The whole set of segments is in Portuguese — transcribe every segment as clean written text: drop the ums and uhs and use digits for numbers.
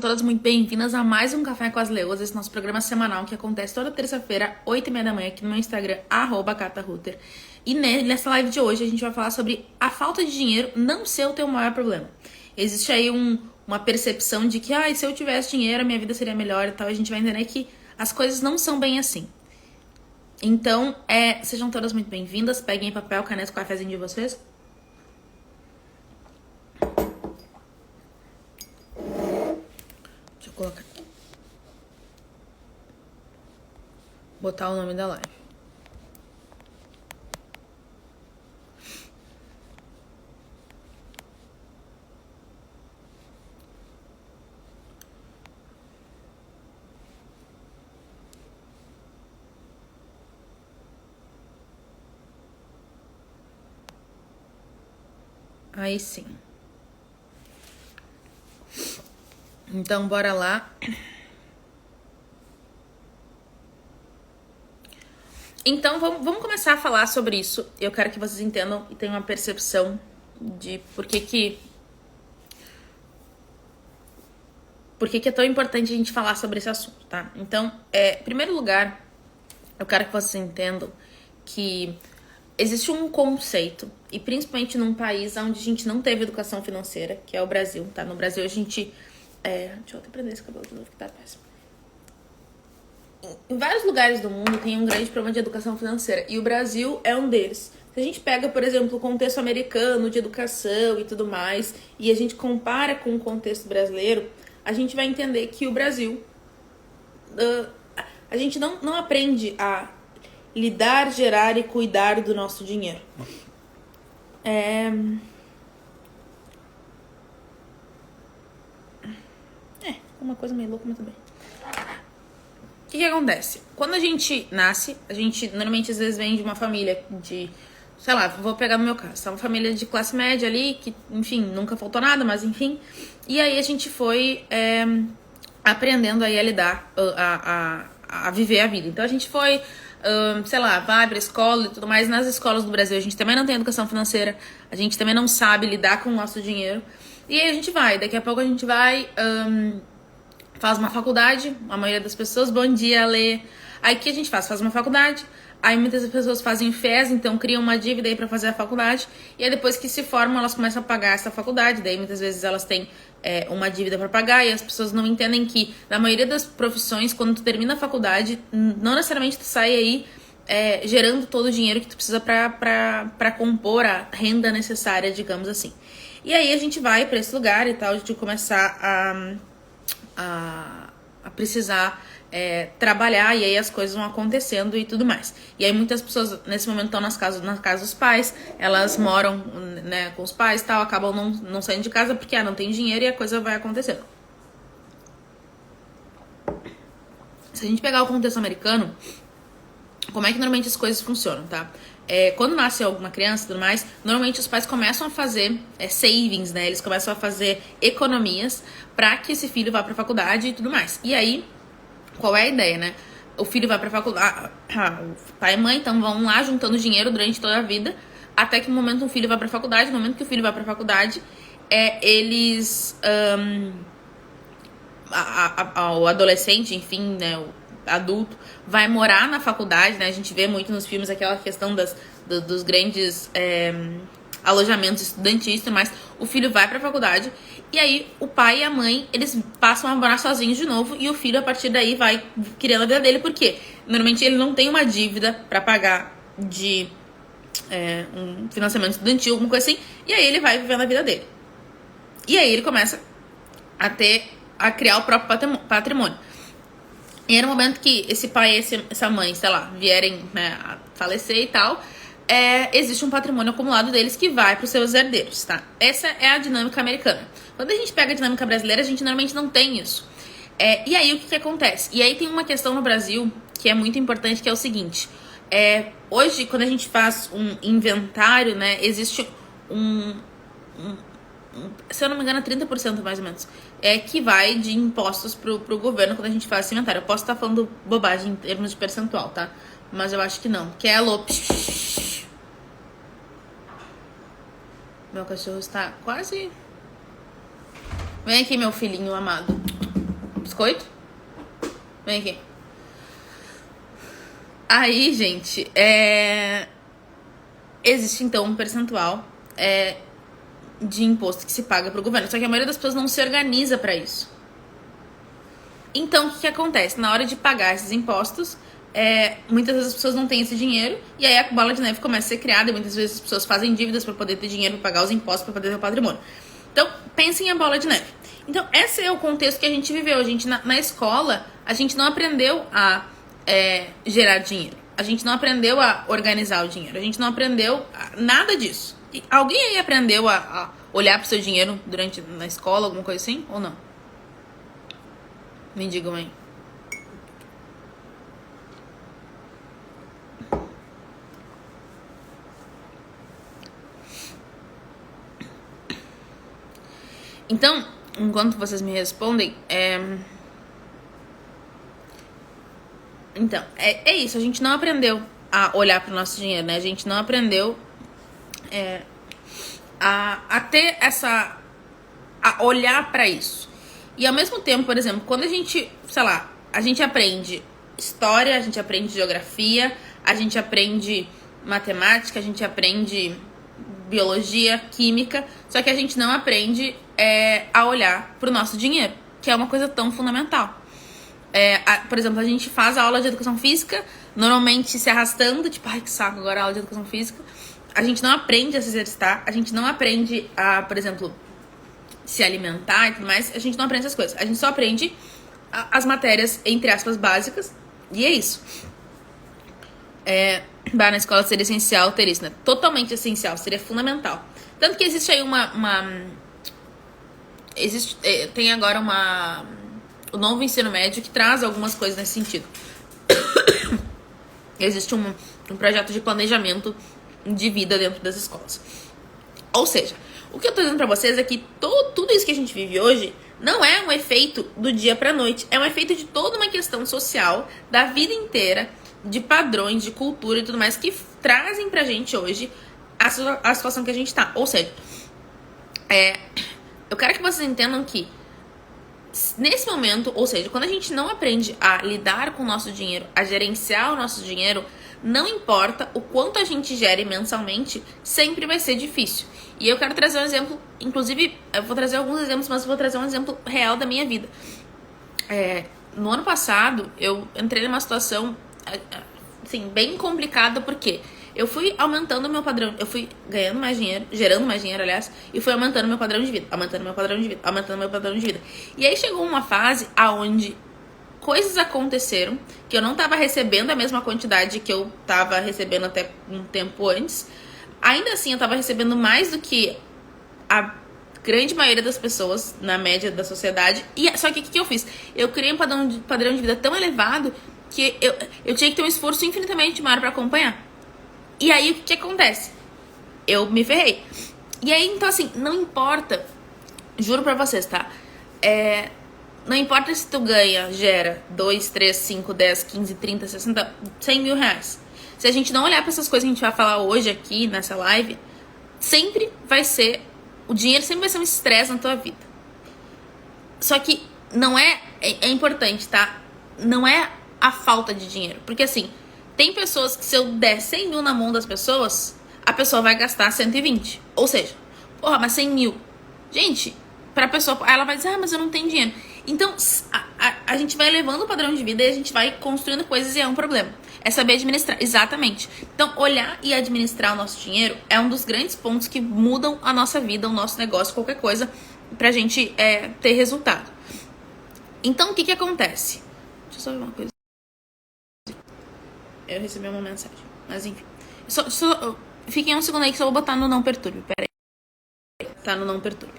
todas muito bem-vindas a mais um Café com as Leoas, esse nosso programa semanal que acontece toda terça-feira, 8h30 da manhã, aqui no meu Instagram, @cataruter. E nessa live de hoje a gente vai falar sobre a falta de dinheiro não ser o teu maior problema. Existe aí uma percepção de que, se eu tivesse dinheiro, a minha vida seria melhor e tal. A gente vai entender que as coisas não são bem assim. Então, sejam todas muito bem-vindas. Peguem papel, caneta, cafezinho de vocês. Deixa eu colocar. Botar o nome da live. Aí sim. Então, bora lá. Então, vamos começar a falar sobre isso. Eu quero que vocês entendam e tenham uma percepção de por que é tão importante a gente falar sobre esse assunto, tá? Então, em primeiro lugar, eu quero que vocês entendam que existe um conceito, e principalmente num país onde a gente não teve educação financeira, que é o Brasil, tá? No Brasil a gente... deixa eu até prender esse cabelo de novo que tá péssimo. Em vários lugares do mundo tem um grande problema de educação financeira, e o Brasil é um deles. Se a gente pega, por exemplo, o contexto americano de educação e tudo mais, e a gente compara com o contexto brasileiro, a gente vai entender que o Brasil... a gente não aprende a lidar, gerar e cuidar do nosso dinheiro. Uma coisa meio louca, mas tudo bem. O que acontece? Quando a gente nasce, a gente normalmente às vezes vem de uma família de... Sei lá, vou pegar no meu caso, uma família de classe média ali, que, enfim, nunca faltou nada, mas enfim. E aí a gente foi aprendendo aí a lidar, a viver a vida. Então a gente foi... sei lá, vai pra escola e tudo mais. Nas escolas do Brasil a gente também não tem educação financeira, a gente também não sabe lidar com o nosso dinheiro. E aí a gente vai, daqui a pouco a gente vai, faz uma faculdade, a maioria das pessoas, bom dia, Lê. Aí o que a gente faz? Faz uma faculdade, aí muitas pessoas fazem FES, então criam uma dívida aí pra fazer a faculdade, e aí depois que se formam elas começam a pagar essa faculdade, daí muitas vezes elas têm uma dívida pra pagar, e as pessoas não entendem que na maioria das profissões, quando tu termina a faculdade, não necessariamente tu sai aí gerando todo o dinheiro que tu precisa pra compor a renda necessária, digamos assim. E aí a gente vai pra esse lugar e tal, de começar a precisar trabalhar, e aí as coisas vão acontecendo e tudo mais. E aí muitas pessoas nesse momento estão nas casas dos pais, elas moram, né, com os pais e tal, acabam não saindo de casa porque não tem dinheiro e a coisa vai acontecendo. Se a gente pegar o contexto americano, como é que normalmente as coisas funcionam, tá? Quando nasce alguma criança e tudo mais, normalmente os pais começam a fazer savings, né? Eles começam a fazer economias pra que esse filho vá pra faculdade e tudo mais. E aí, qual é a ideia, né? O filho vai pra faculdade, o pai e mãe então vão lá juntando dinheiro durante toda a vida, até que no momento o filho vai pra faculdade. No momento que o filho vai pra faculdade, eles... o adolescente, enfim, né, o adulto, vai morar na faculdade, né? A gente vê muito nos filmes aquela questão dos grandes alojamentos estudantis, mas o filho vai pra faculdade, e aí o pai e a mãe, eles passam a morar sozinhos de novo, e o filho, a partir daí, vai criando a vida dele, porque normalmente ele não tem uma dívida pra pagar de um financiamento estudantil, alguma coisa assim, e aí ele vai vivendo a vida dele. E aí ele começa a criar o próprio patrimônio. E era o momento que esse pai e essa mãe, sei lá, vierem, né, a falecer e tal, existe um patrimônio acumulado deles que vai para os seus herdeiros, tá? Essa é a dinâmica americana. Quando a gente pega a dinâmica brasileira, a gente normalmente não tem isso. E aí o que acontece? E aí tem uma questão no Brasil que é muito importante, que é o seguinte. Hoje, quando a gente faz um inventário, né, existe se eu não me engano, 30% mais ou menos, que vai de impostos pro governo quando a gente faz esse inventário. Eu posso estar falando bobagem em termos de percentual, tá? Mas eu acho que não. Que é a LOP. Meu cachorro está quase... Vem aqui, meu filhinho amado. Biscoito? Vem aqui. Aí, gente, existe então um percentual de imposto que se paga pro governo. Só que a maioria das pessoas não se organiza pra isso. Então, o que acontece? Na hora de pagar esses impostos, muitas vezes as pessoas não têm esse dinheiro, e aí a bola de neve começa a ser criada, e muitas vezes as pessoas fazem dívidas para poder ter dinheiro para pagar os impostos, para poder ter o patrimônio. Então, pensem em a bola de neve. Então, esse é o contexto que a gente viveu. A gente, na escola, a gente não aprendeu a gerar dinheiro. A gente não aprendeu a organizar o dinheiro. A gente não aprendeu nada disso. E alguém aí aprendeu a olhar pro seu dinheiro na escola, alguma coisa assim, ou não? Me digam aí. Então, enquanto vocês me respondem, Então, é isso. A gente não aprendeu a olhar pro nosso dinheiro, né? A gente não aprendeu a ter essa... a olhar pra isso. E ao mesmo tempo, por exemplo, quando a gente, sei lá, a gente aprende história, a gente aprende geografia, a gente aprende matemática, a gente aprende biologia, química, só que a gente não aprende a olhar pro nosso dinheiro, que é uma coisa tão fundamental. Por exemplo, a gente faz a aula de educação física, normalmente se arrastando, tipo, ai que saco, agora a aula de educação física. A gente não aprende a se exercitar, a gente não aprende a, por exemplo, se alimentar e tudo mais, a gente não aprende essas coisas. A gente só aprende as matérias, entre aspas, básicas, e é isso. Na escola seria essencial ter isso, né? Totalmente essencial, seria fundamental. Tanto que existe aí tem agora o novo ensino médio que traz algumas coisas nesse sentido. Existe um projeto de planejamento de vida dentro das escolas. Ou seja, o que eu tô dizendo pra vocês é que tudo isso que a gente vive hoje não é um efeito do dia pra noite. É um efeito de toda uma questão social da vida inteira, de padrões, de cultura e tudo mais, que trazem pra gente hoje a situação que a gente tá. Ou seja, eu quero que vocês entendam que nesse momento, ou seja, quando a gente não aprende a lidar com o nosso dinheiro, a gerenciar o nosso dinheiro, não importa o quanto a gente gere mensalmente, sempre vai ser difícil. E eu quero trazer um exemplo, inclusive, eu vou trazer alguns exemplos, mas eu vou trazer um exemplo real da minha vida. No ano passado, eu entrei numa situação, assim, bem complicada, porque eu fui aumentando o meu padrão, eu fui ganhando mais dinheiro, gerando mais dinheiro, aliás, e fui aumentando meu padrão de vida, aumentando meu padrão de vida, aumentando meu padrão de vida. E aí chegou uma fase aonde coisas aconteceram que eu não tava recebendo a mesma quantidade que eu tava recebendo até um tempo antes. Ainda assim, eu tava recebendo mais do que a grande maioria das pessoas na média da sociedade. Só que o que eu fiz? Eu criei um padrão de vida tão elevado que eu tinha que ter um esforço infinitamente maior pra acompanhar. E aí, o que acontece? Eu me ferrei. E aí, então assim, não importa, juro pra vocês, tá? Não importa se tu gera 2, 3, 5, 10, 15, 30, 60, 100 mil reais. Se a gente não olhar pra essas coisas que a gente vai falar hoje aqui, nessa live, sempre vai ser... O dinheiro sempre vai ser um estresse na tua vida. Só que não é importante, tá? Não é a falta de dinheiro. Porque assim, tem pessoas que se eu der 100 mil na mão das pessoas, a pessoa vai gastar 120. Ou seja, porra, mas 100 mil. Gente, pra pessoa, ela vai dizer, mas eu não tenho dinheiro. Então, a gente vai elevando o padrão de vida e a gente vai construindo coisas e é um problema. É saber administrar, exatamente. Então, olhar e administrar o nosso dinheiro é um dos grandes pontos que mudam a nossa vida, o nosso negócio, qualquer coisa, pra gente ter resultado. Então, o que acontece? Deixa eu só ver uma coisa. Eu recebi uma mensagem, mas enfim. Fiquem um segundo aí que só vou botar no não perturbe. Pera aí. Tá no não perturbe.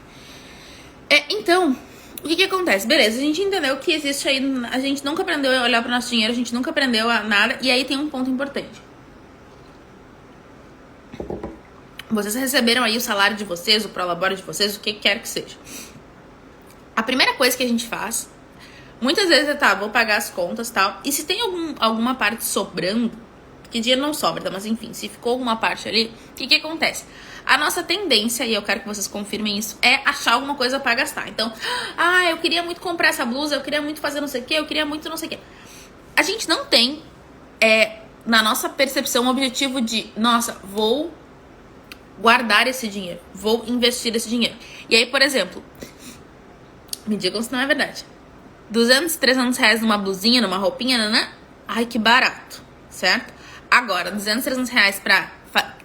Então, o que acontece? Beleza, a gente entendeu que existe aí... A gente nunca aprendeu a olhar pro nosso dinheiro, a gente nunca aprendeu a nada. E aí tem um ponto importante. Vocês receberam aí o salário de vocês, o prolabore de vocês, o que quer que seja. A primeira coisa que a gente faz... Muitas vezes vou pagar as contas e tal. E se tem alguma parte sobrando, Porque dinheiro não sobra, tá? Mas enfim, se ficou alguma parte ali, o que acontece? A nossa tendência, e eu quero que vocês confirmem isso, é achar alguma coisa pra gastar. Então, eu queria muito comprar essa blusa, eu queria muito fazer não sei o que, eu queria muito não sei o que. A gente não tem, na nossa percepção, o objetivo de, nossa, vou guardar esse dinheiro, vou investir esse dinheiro. E aí, por exemplo, me digam se não é verdade, 200, 300 reais numa blusinha, numa roupinha, né? Ai, que barato, certo? Agora, 200, 300 reais pra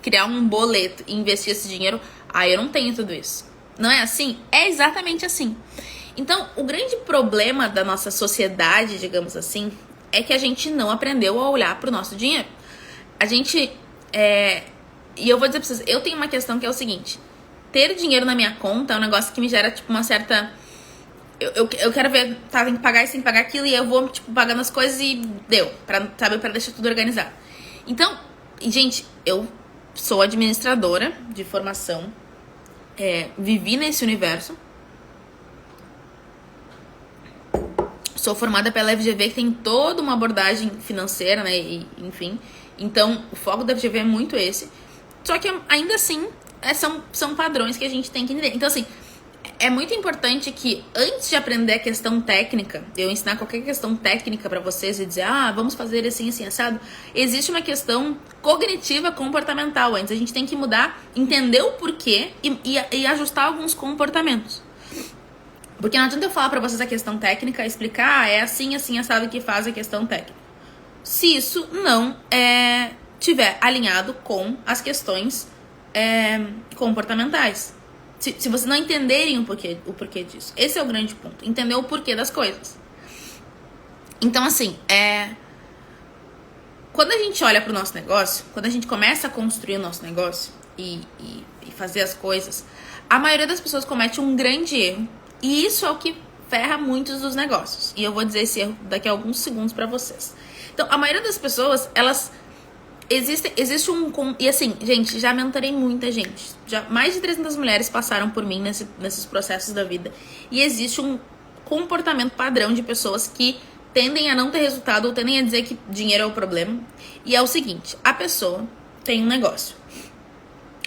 criar um boleto e investir esse dinheiro, eu não tenho tudo isso. Não é assim? É exatamente assim. Então, o grande problema da nossa sociedade, digamos assim, é que a gente não aprendeu a olhar pro nosso dinheiro. A gente, e eu vou dizer pra vocês, eu tenho uma questão que é o seguinte, ter dinheiro na minha conta é um negócio que me gera, tipo, uma certa... Eu quero ver, tá, tem que pagar isso, tem que pagar aquilo, e eu vou, tipo, pagando as coisas e deu, pra deixar tudo organizado. Então, gente, eu sou administradora de formação, vivi nesse universo, sou formada pela FGV, que tem toda uma abordagem financeira, né, e, enfim, então o foco da FGV é muito esse, só que ainda assim, são padrões que a gente tem que entender. Então, assim, é muito importante que, antes de aprender a questão técnica, eu ensinar qualquer questão técnica pra vocês e dizer, vamos fazer assim, assim, assado, existe uma questão cognitiva comportamental antes. A gente tem que mudar, entender o porquê e ajustar alguns comportamentos. Porque não adianta eu falar pra vocês a questão técnica, explicar, é assim, assim, assado que faz a questão técnica. Se isso não tiver alinhado com as questões comportamentais. Se vocês não entenderem o porquê disso. Esse é o grande ponto. Entender o porquê das coisas. Então, assim, quando a gente olha pro nosso negócio, quando a gente começa a construir o nosso negócio e fazer as coisas, a maioria das pessoas comete um grande erro. E isso é o que ferra muitos dos negócios. E eu vou dizer esse erro daqui a alguns segundos pra vocês. Então, a maioria das pessoas, elas... Existe um... E assim, gente, já mentorei muita gente. Já mais de 300 mulheres passaram por mim nesses processos da vida. E existe um comportamento padrão de pessoas que tendem a não ter resultado ou tendem a dizer que dinheiro é o problema. E é o seguinte, a pessoa tem um negócio.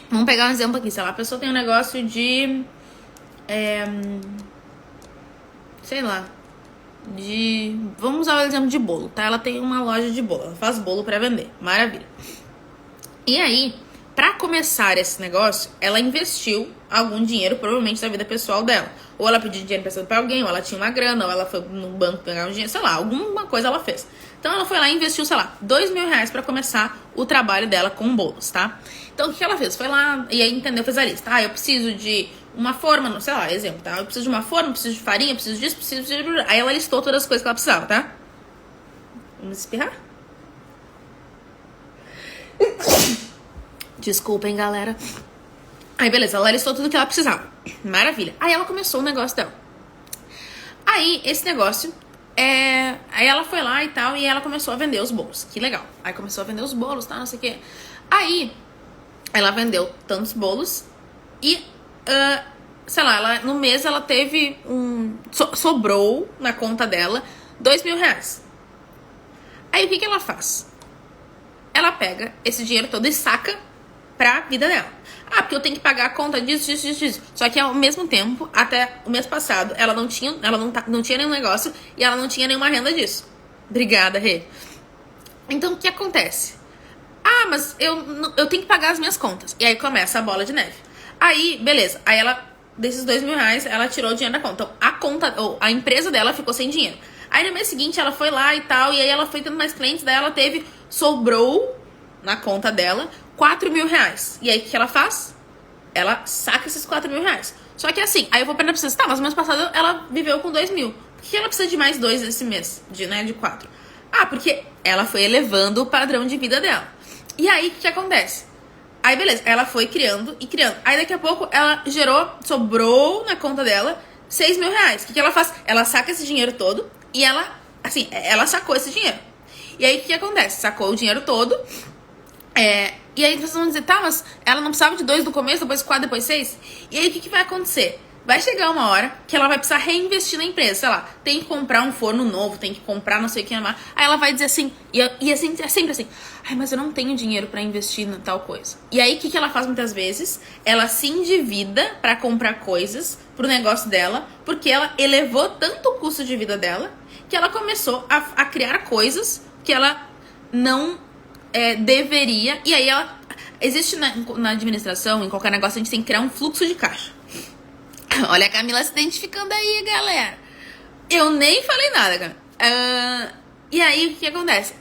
Vamos pegar um exemplo aqui, sei lá, a pessoa tem um negócio de... sei lá... Vamos usar o exemplo de bolo, tá? Ela tem uma loja de bolo, ela faz bolo pra vender, maravilha. E aí, pra começar esse negócio, ela investiu algum dinheiro, provavelmente da vida pessoal dela. Ou ela pediu dinheiro emprestado pra alguém, ou ela tinha uma grana, ou ela foi no banco pegar um dinheiro, sei lá, alguma coisa ela fez. Então ela foi lá e investiu, sei lá, 2 mil reais pra começar o trabalho dela com bolos, tá? Então o que ela fez? Foi lá e aí entendeu, fez a lista. Eu preciso de uma forma, sei lá, exemplo, tá? Eu preciso de uma forma, preciso de farinha, preciso disso, preciso de... Aí ela listou todas as coisas que ela precisava, tá? Vamos espirrar? Desculpem, galera. Aí, beleza, ela listou tudo que ela precisava. Maravilha. Aí ela começou o negócio dela. Aí, esse negócio... Aí ela foi lá e tal, e ela começou a vender os bolos. Que legal. Aí começou a vender os bolos, tá? Não sei o quê. Aí, ela vendeu tantos bolos e... sei lá, no mês ela teve sobrou na conta dela 2 mil reais. Aí o que ela faz? Ela pega esse dinheiro todo e saca pra vida dela. Porque eu tenho que pagar a conta disso. Só que ao mesmo tempo, até o mês passado, ela não tinha nenhum negócio e ela não tinha nenhuma renda disso. Obrigada, Rê. Então o que acontece? Mas eu tenho que pagar as minhas contas. E aí começa a bola de neve. Aí, beleza. Aí ela, desses 2 mil reais, ela tirou o dinheiro da conta. Então, a empresa dela ficou sem dinheiro. Aí no mês seguinte ela foi lá e tal, e aí ela foi tendo mais clientes, daí ela sobrou na conta dela 4 mil reais. E aí o que ela faz? Ela saca esses 4 mil reais. Só que assim, aí eu vou perguntar pra vocês, mas no mês passado ela viveu com 2 mil. Por que ela precisa de mais 2 esse mês? De 4? Porque ela foi elevando o padrão de vida dela. E aí o que acontece? Aí beleza, ela foi criando e criando. Aí daqui a pouco ela sobrou na conta dela 6 mil reais. O que ela faz? Ela saca esse dinheiro todo e ela sacou esse dinheiro. E aí o que acontece? Sacou o dinheiro todo. E aí vocês vão dizer, mas ela não precisava de 2 no começo, depois 4, depois 6? E aí o que vai acontecer? vai chegar uma hora que ela vai precisar reinvestir na empresa. Sei lá, tem que comprar um forno novo, tem que comprar não sei o que. Aí ela vai dizer assim, e assim, é sempre assim, ai, mas eu não tenho dinheiro pra investir em tal coisa. E aí, o que ela faz muitas vezes? Ela se endivida pra comprar coisas pro negócio dela, porque ela elevou tanto o custo de vida dela, que ela começou a criar coisas que ela não deveria. E aí, existe na administração, em qualquer negócio, a gente tem que criar um fluxo de caixa. Olha a Camila se identificando aí, galera. Eu nem falei nada, cara. E aí, o que acontece?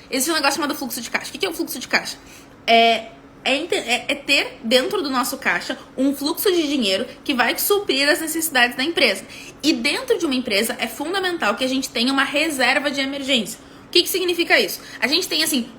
Existe um negócio chamado fluxo de caixa. O que é o fluxo de caixa? É ter dentro do nosso caixa um fluxo de dinheiro que vai suprir as necessidades da empresa. E dentro de uma empresa é fundamental que a gente tenha uma reserva de emergência. O que significa isso? A gente tem, assim,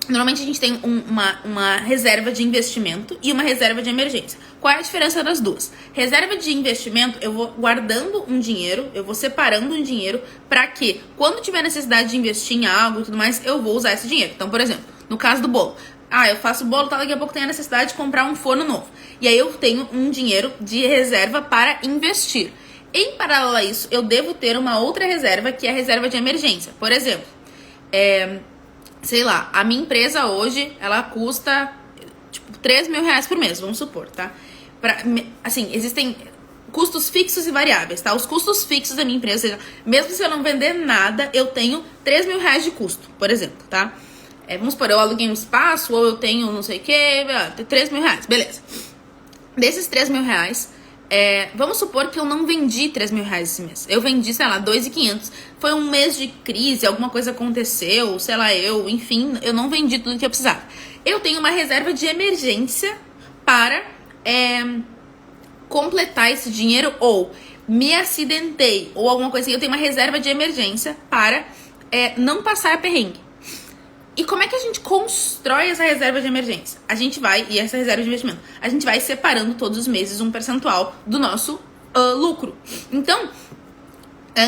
normalmente a gente tem uma reserva de investimento e uma reserva de emergência. Qual é a diferença das duas? Reserva de investimento, eu vou guardando um dinheiro, eu vou separando um dinheiro para que, quando tiver necessidade de investir em algo e tudo mais, eu vou usar esse dinheiro. Então, por exemplo, no caso do bolo. Eu faço bolo, daqui a pouco tenho a necessidade de comprar um forno novo. E aí eu tenho um dinheiro de reserva para investir. Em paralelo a isso, eu devo ter uma outra reserva, que é a reserva de emergência. Por exemplo, sei lá, a minha empresa hoje, ela custa, tipo, 3 mil reais por mês, vamos supor, tá? Assim, existem custos fixos e variáveis, tá? Os custos fixos da minha empresa, ou seja, mesmo se eu não vender nada, eu tenho 3 mil reais de custo, por exemplo, tá? Vamos supor, eu aluguei um espaço, ou eu tenho não sei o que, 3 mil reais, beleza. Desses 3 mil reais, vamos supor que eu não vendi 3 mil reais esse mês. Eu vendi, sei lá, 2.500. Foi um mês de crise, alguma coisa aconteceu, sei lá, enfim, eu não vendi tudo que eu precisava. Eu tenho uma reserva de emergência para completar esse dinheiro, ou me acidentei, ou alguma coisa assim. Eu tenho uma reserva de emergência para não passar perrengue. E como é que a gente constrói essa reserva de emergência? E essa reserva de investimento, a gente vai separando todos os meses um percentual do nosso lucro. Então,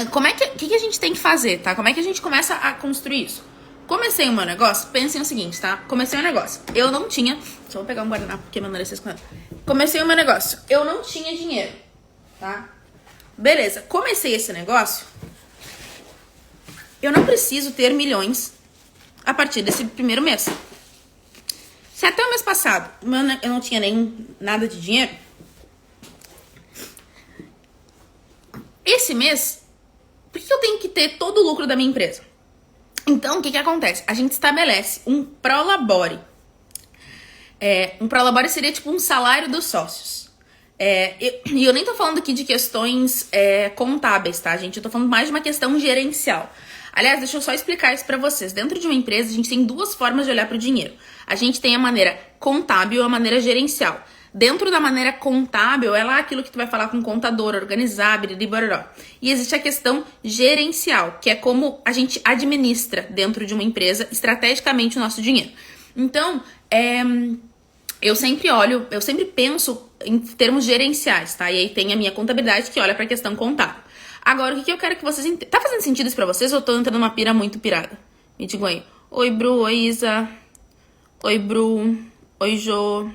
o que a gente tem que fazer, tá? Como é que a gente começa a construir isso? Comecei o meu negócio, pensem o seguinte, tá? Comecei o negócio, eu não tinha... Deixa eu pegar um guardanapo, porque meu nariz está escorrendo. Comecei o meu negócio, eu não tinha dinheiro, tá? Beleza, comecei esse negócio, eu não preciso ter milhões a partir desse primeiro mês. Se até o mês passado eu não tinha nem nada de dinheiro, esse mês, por que eu tenho que ter todo o lucro da minha empresa? Então, o que acontece? A gente estabelece um prolabore. Um prolabore seria tipo um salário dos sócios. E eu nem tô falando aqui de questões contábeis, tá, gente? Eu tô falando mais de uma questão gerencial. Aliás, deixa eu só explicar isso pra vocês. Dentro de uma empresa, a gente tem duas formas de olhar pro dinheiro. A gente tem a maneira contábil e a maneira gerencial. Dentro da maneira contábil, é lá aquilo que tu vai falar com o contador, organizar, biriboró. E existe a questão gerencial, que é como a gente administra dentro de uma empresa estrategicamente o nosso dinheiro. Então, eu sempre penso em termos gerenciais, tá? E aí tem a minha contabilidade que olha pra questão contábil. Agora, o que eu quero que vocês entendam? Tá fazendo sentido isso pra vocês ou eu tô entrando numa pira muito pirada? Me digam aí. Oi, Bru. Oi, Isa. Oi, Bru. Oi, Jô.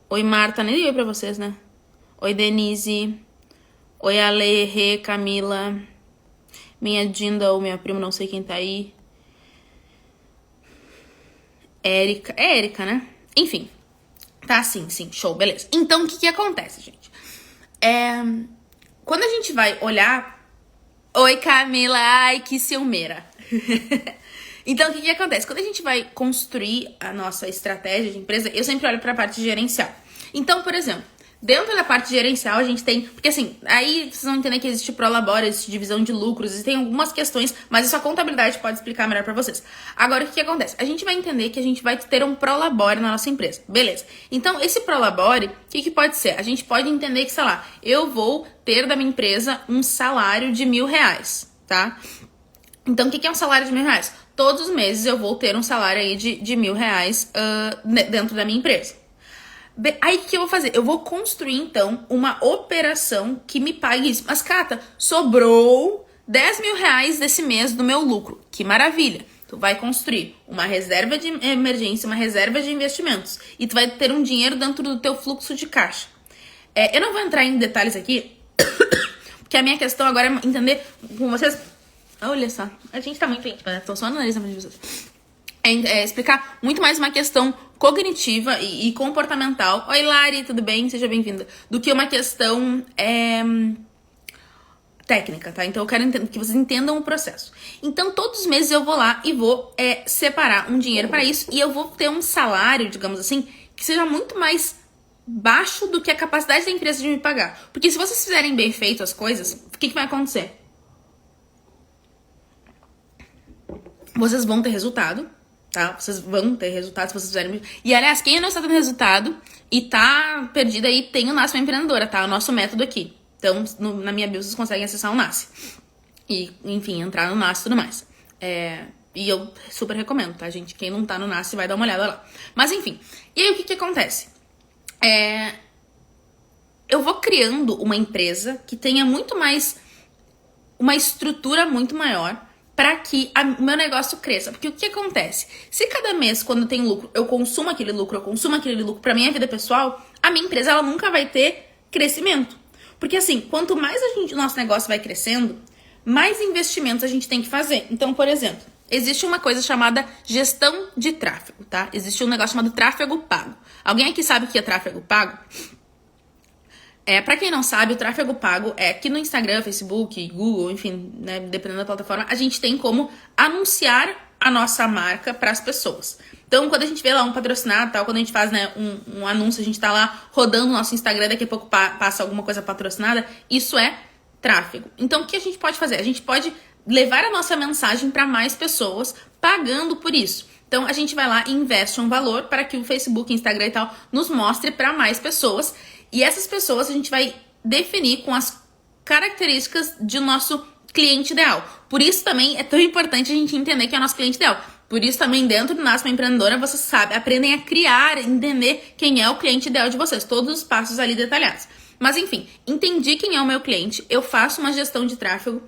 Oi, Marta. Nem dei oi pra vocês, né? Oi, Denise. Oi, Ale, Rê, Camila. Minha Dinda ou minha prima, não sei quem tá aí. Érica. É Érica, né? Enfim. Tá, sim. Show, beleza. Então, o que acontece, gente? Quando a gente vai olhar... Oi, Camila. Ai, que ciumeira. Então, o que acontece? Quando a gente vai construir a nossa estratégia de empresa, eu sempre olho para a parte gerencial. Então, por exemplo, dentro da parte gerencial, a gente tem... Porque assim, aí vocês vão entender que existe prolabore, existe divisão de lucros, existem algumas questões, mas isso a contabilidade pode explicar melhor para vocês. Agora, o que acontece? A gente vai entender que a gente vai ter um prolabore na nossa empresa. Beleza. Então, esse prolabore, o que pode ser? A gente pode entender que, sei lá, eu vou ter da minha empresa um salário de R$1.000, tá? Então, o que é um salário de R$1.000? Todos os meses eu vou ter um salário aí de R$1.000 dentro da minha empresa. Aí, o que eu vou fazer? Eu vou construir, então, uma operação que me pague isso. Mas, Cata, sobrou R$10.000 desse mês do meu lucro. Que maravilha! Tu vai construir uma reserva de emergência, uma reserva de investimentos. E tu vai ter um dinheiro dentro do teu fluxo de caixa. Eu não vou entrar em detalhes aqui, porque a minha questão agora é entender com vocês. Olha só, a gente tá muito íntima, né? Tô só no nariz na frente de vocês. Explicar muito mais uma questão cognitiva e comportamental. Oi, Lari, tudo bem? Seja bem-vinda. Do que uma questão técnica, tá? Então eu quero que vocês entendam o processo. Então todos os meses eu vou lá e vou separar um dinheiro para isso, e eu vou ter um salário, digamos assim, que seja muito mais baixo do que a capacidade da empresa de me pagar. Porque se vocês fizerem bem feito as coisas, o que vai acontecer? Vocês vão ter resultado, tá? Vocês vão ter resultado se vocês fizerem. E, aliás, quem não está tendo resultado e tá perdida aí, tem o Nasce Uma Empreendedora, tá? O nosso método aqui. Então, na minha bio, vocês conseguem acessar o Nasce. E, enfim, entrar no Nasce e tudo mais. E eu super recomendo, tá, gente? Quem não tá no Nasce vai dar uma olhada lá. Mas, enfim. E aí, o que acontece? Eu vou criando uma empresa que tenha muito mais... uma estrutura muito maior para que o meu negócio cresça. Porque o que acontece? Se cada mês, quando tem lucro, eu consumo aquele lucro para minha vida pessoal, a minha empresa ela nunca vai ter crescimento. Porque assim, quanto mais o nosso negócio vai crescendo, mais investimentos a gente tem que fazer. Então, por exemplo, existe uma coisa chamada gestão de tráfego, tá? Existe um negócio chamado tráfego pago. Alguém aqui sabe o que é tráfego pago? Pra quem não sabe, o tráfego pago é que no Instagram, Facebook, Google, enfim, né, dependendo da plataforma, a gente tem como anunciar a nossa marca para as pessoas. Então, quando a gente vê lá um patrocinado, tal, quando a gente faz, né, um anúncio, a gente tá lá rodando o nosso Instagram, daqui a pouco passa alguma coisa patrocinada, isso é tráfego. Então, o que a gente pode fazer? A gente pode levar a nossa mensagem para mais pessoas pagando por isso. Então, a gente vai lá e investe um valor para que o Facebook, Instagram e tal nos mostre para mais pessoas. E essas pessoas a gente vai definir com as características de nosso cliente ideal. Por isso também é tão importante a gente entender quem é o nosso cliente ideal. Por isso também dentro do Nasce Uma Empreendedora vocês aprendem a criar, entender quem é o cliente ideal de vocês. Todos os passos ali detalhados. Mas enfim, entendi quem é o meu cliente, eu faço uma gestão de tráfego,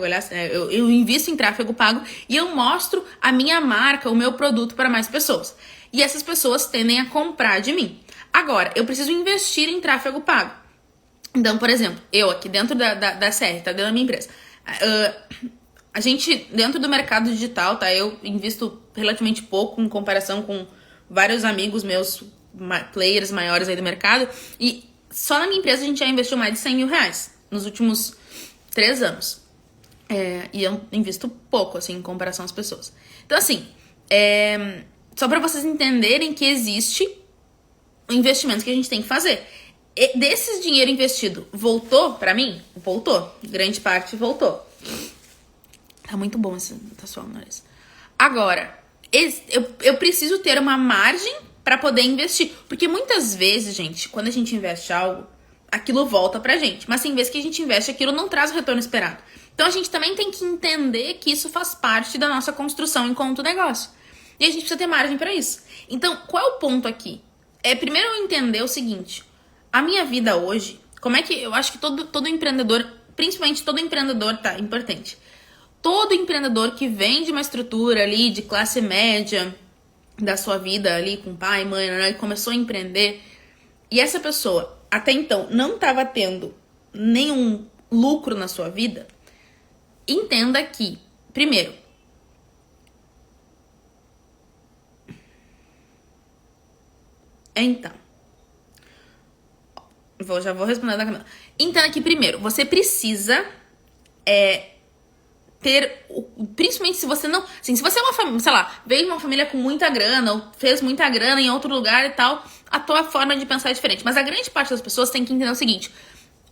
aliás, eu invisto em tráfego pago e eu mostro a minha marca, o meu produto para mais pessoas. E essas pessoas tendem a comprar de mim. Agora, eu preciso investir em tráfego pago. Então, por exemplo, eu aqui dentro da CR, tá? Dentro da minha empresa. A gente, dentro do mercado digital, tá? Eu invisto relativamente pouco em comparação com vários amigos meus, players maiores aí do mercado. E só na minha empresa a gente já investiu mais de 100 mil reais nos últimos 3 anos. E eu invisto pouco, assim, em comparação às pessoas. Então, assim, só pra vocês entenderem que existe investimentos que a gente tem que fazer. E desses dinheiro investido, voltou pra mim? Voltou. Grande parte voltou. Tá muito bom esse pessoal no nariz. Agora, eu preciso ter uma margem pra poder investir. Porque muitas vezes, gente, quando a gente investe algo, aquilo volta pra gente. Mas tem vezes que a gente investe, aquilo não traz o retorno esperado. Então a gente também tem que entender que isso faz parte da nossa construção enquanto negócio. E a gente precisa ter margem pra isso. Então, qual é o ponto aqui? Primeiro eu entender o seguinte, a minha vida hoje, como é que eu acho que todo empreendedor, principalmente todo empreendedor, tá, importante. Todo empreendedor que vem de uma estrutura ali de classe média da sua vida ali com pai, mãe, né, e começou a empreender, e essa pessoa até então não estava tendo nenhum lucro na sua vida, entenda que, primeiro, então, já vou responder da Camila. Então, aqui, primeiro, você precisa ter, principalmente se você não, assim, se você é uma família, sei lá, veio de uma família com muita grana, ou fez muita grana em outro lugar e tal, a tua forma de pensar é diferente. Mas a grande parte das pessoas tem que entender o seguinte,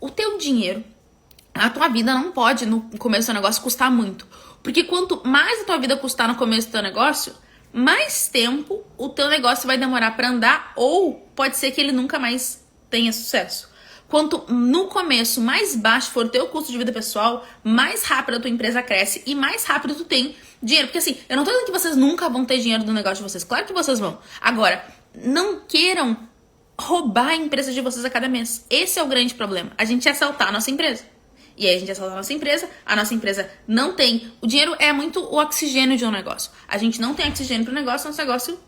o teu dinheiro, a tua vida não pode, no começo do teu negócio, custar muito. Porque quanto mais a tua vida custar no começo do teu negócio, mais tempo o teu negócio vai demorar para andar, ou pode ser que ele nunca mais tenha sucesso. Quanto no começo mais baixo for o teu custo de vida pessoal, mais rápido a tua empresa cresce e mais rápido tu tem dinheiro. Porque assim, eu não tô dizendo que vocês nunca vão ter dinheiro do negócio de vocês. Claro que vocês vão. Agora, não queiram roubar a empresa de vocês a cada mês. Esse é o grande problema. A gente assaltar a nossa empresa. E aí a gente assalta a nossa empresa não tem... O dinheiro é muito o oxigênio de um negócio. A gente não tem oxigênio pro negócio, nosso negócio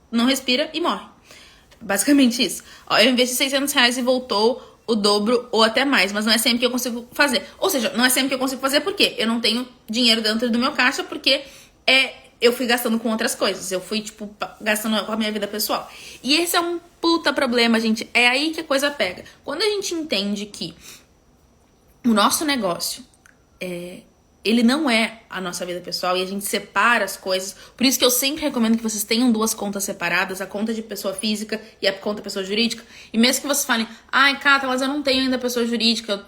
não respira e morre. Basicamente isso. Ó, eu investi R$ 600 e voltou o dobro ou até mais, mas não é sempre que eu consigo fazer. Ou seja, não é sempre que eu consigo fazer porque eu não tenho dinheiro dentro do meu caixa, porque eu fui gastando com outras coisas. Eu fui, tipo, gastando com a minha vida pessoal. E esse é um puta problema, gente. É aí que a coisa pega. Quando a gente entende que o nosso negócio ele não é a nossa vida pessoal e a gente separa as coisas. Por isso que eu sempre recomendo que vocês tenham 2 contas separadas, a conta de pessoa física e a conta de pessoa jurídica. E mesmo que vocês falem, ai, Cata, mas eu não tenho ainda pessoa jurídica.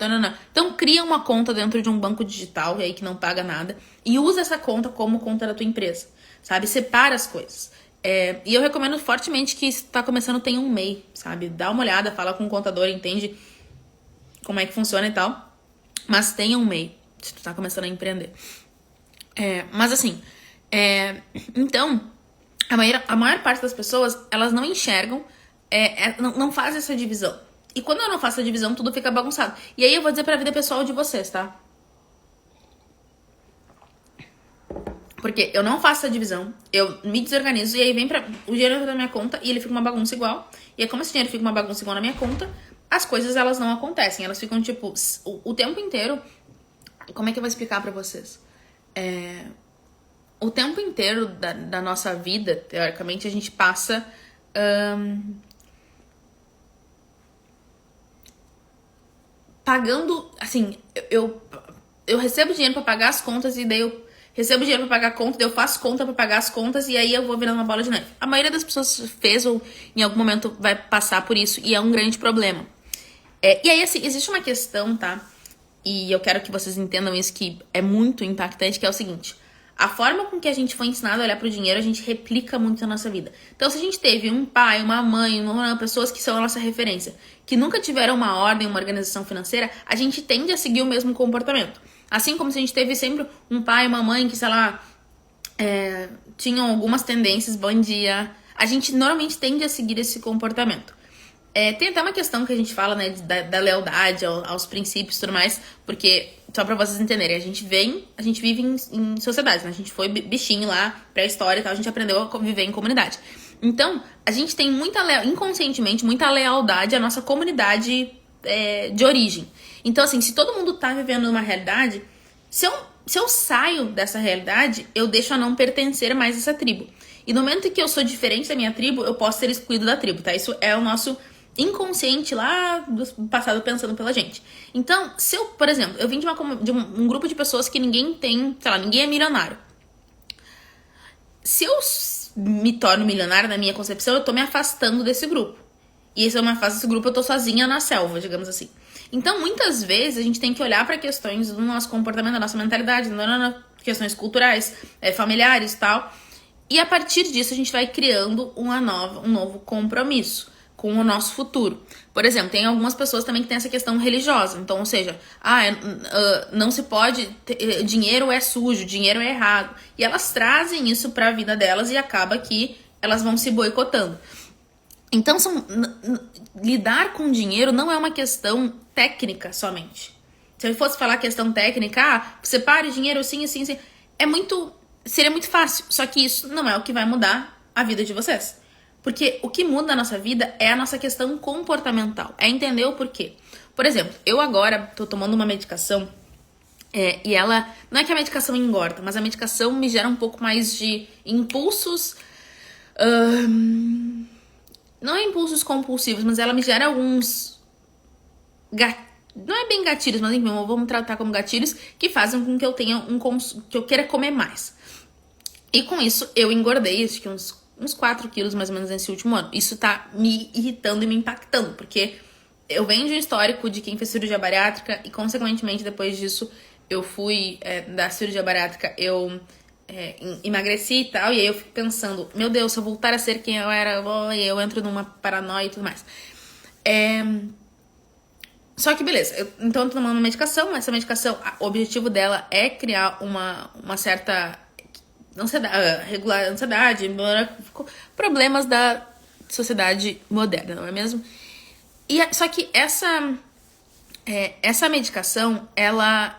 Então cria uma conta dentro de um banco digital aí que não paga nada e usa essa conta como conta da tua empresa, sabe? Separa as coisas. E eu recomendo fortemente que se tá começando, tenha um MEI, sabe? Dá uma olhada, fala com o contador, entende como é que funciona e tal. Mas tenha um MEI. Se tu tá começando a empreender. Mas assim, então, a maior parte das pessoas, elas não enxergam, não faz essa divisão. E quando eu não faço a divisão, tudo fica bagunçado. E aí eu vou dizer pra vida pessoal de vocês, tá? Porque eu não faço essa divisão, eu me desorganizo e aí vem o dinheiro entra na minha conta e ele fica uma bagunça igual. E aí como esse dinheiro fica uma bagunça igual na minha conta, as coisas elas não acontecem. Elas ficam tipo, o tempo inteiro. Como é que eu vou explicar pra vocês? O tempo inteiro da nossa vida, teoricamente, a gente passa pagando, assim, eu recebo dinheiro pra pagar as contas e daí eu recebo dinheiro pra pagar a conta, daí eu faço conta pra pagar as contas e aí eu vou virando uma bola de neve. A maioria das pessoas fez ou em algum momento vai passar por isso e é um grande problema. E aí, assim, existe uma questão, tá? E eu quero que vocês entendam isso, que é muito impactante, que é o seguinte. A forma com que a gente foi ensinado a olhar pro dinheiro, a gente replica muito na nossa vida. Então, se a gente teve um pai, uma mãe, pessoas que são a nossa referência, que nunca tiveram uma ordem, uma organização financeira, a gente tende a seguir o mesmo comportamento. Assim como se a gente teve sempre um pai, uma mãe que, sei lá, tinham algumas tendências, bom dia, a gente normalmente tende a seguir esse comportamento. Tem até uma questão que a gente fala, né, da lealdade aos princípios e tudo mais, porque, só pra vocês entenderem, a gente vive em sociedades, né? A gente foi bichinho lá, pré-história e tal, a gente aprendeu a viver em comunidade. Então, a gente tem inconscientemente, muita lealdade à nossa comunidade de origem. Então, assim, se todo mundo tá vivendo uma realidade, se eu saio dessa realidade, eu deixo a não pertencer mais a essa tribo. E no momento que eu sou diferente da minha tribo, eu posso ser excluído da tribo, tá? Isso é o nosso inconsciente lá do passado pensando pela gente. Então, se eu, por exemplo, eu vim de um grupo de pessoas que ninguém tem, sei lá, ninguém é milionário. Se eu me torno milionária, na minha concepção, eu tô me afastando desse grupo. E se eu me afasto desse grupo, eu tô sozinha na selva, digamos assim. Então, muitas vezes, a gente tem que olhar para questões do nosso comportamento, da nossa mentalidade, questões culturais, familiares e tal. E a partir disso, a gente vai criando um novo compromisso com o nosso futuro. Por exemplo, tem algumas pessoas também que têm essa questão religiosa. Então, ou seja, não se pode, dinheiro é sujo, dinheiro é errado. E elas trazem isso para a vida delas e acaba que elas vão se boicotando. Então, lidar com dinheiro não é uma questão técnica somente. Se eu fosse falar questão técnica, separe dinheiro assim, assim, assim, seria muito fácil. Só que isso não é o que vai mudar a vida de vocês. Porque o que muda na nossa vida é a nossa questão comportamental. É entender o porquê. Por exemplo, eu agora tô tomando uma medicação e ela... Não é que a medicação engorda, mas a medicação me gera um pouco mais de impulsos... não é impulsos compulsivos, mas ela me gera alguns... Não é bem gatilhos, mas enfim, vamos tratar como gatilhos que fazem com que eu tenha que eu queira comer mais. E com isso, eu engordei, acho que uns 4 quilos mais ou menos nesse último ano. Isso tá me irritando e me impactando, porque eu venho de um histórico de quem fez cirurgia bariátrica e, consequentemente, depois disso, eu fui da cirurgia bariátrica, eu emagreci e tal, e aí eu fico pensando, meu Deus, se eu voltar a ser quem eu era, eu entro numa paranoia e tudo mais. Só que beleza, então eu tô tomando uma medicação, essa medicação, o objetivo dela é criar uma certa... regular a ansiedade, problemas da sociedade moderna, não é mesmo? Só que essa medicação, ela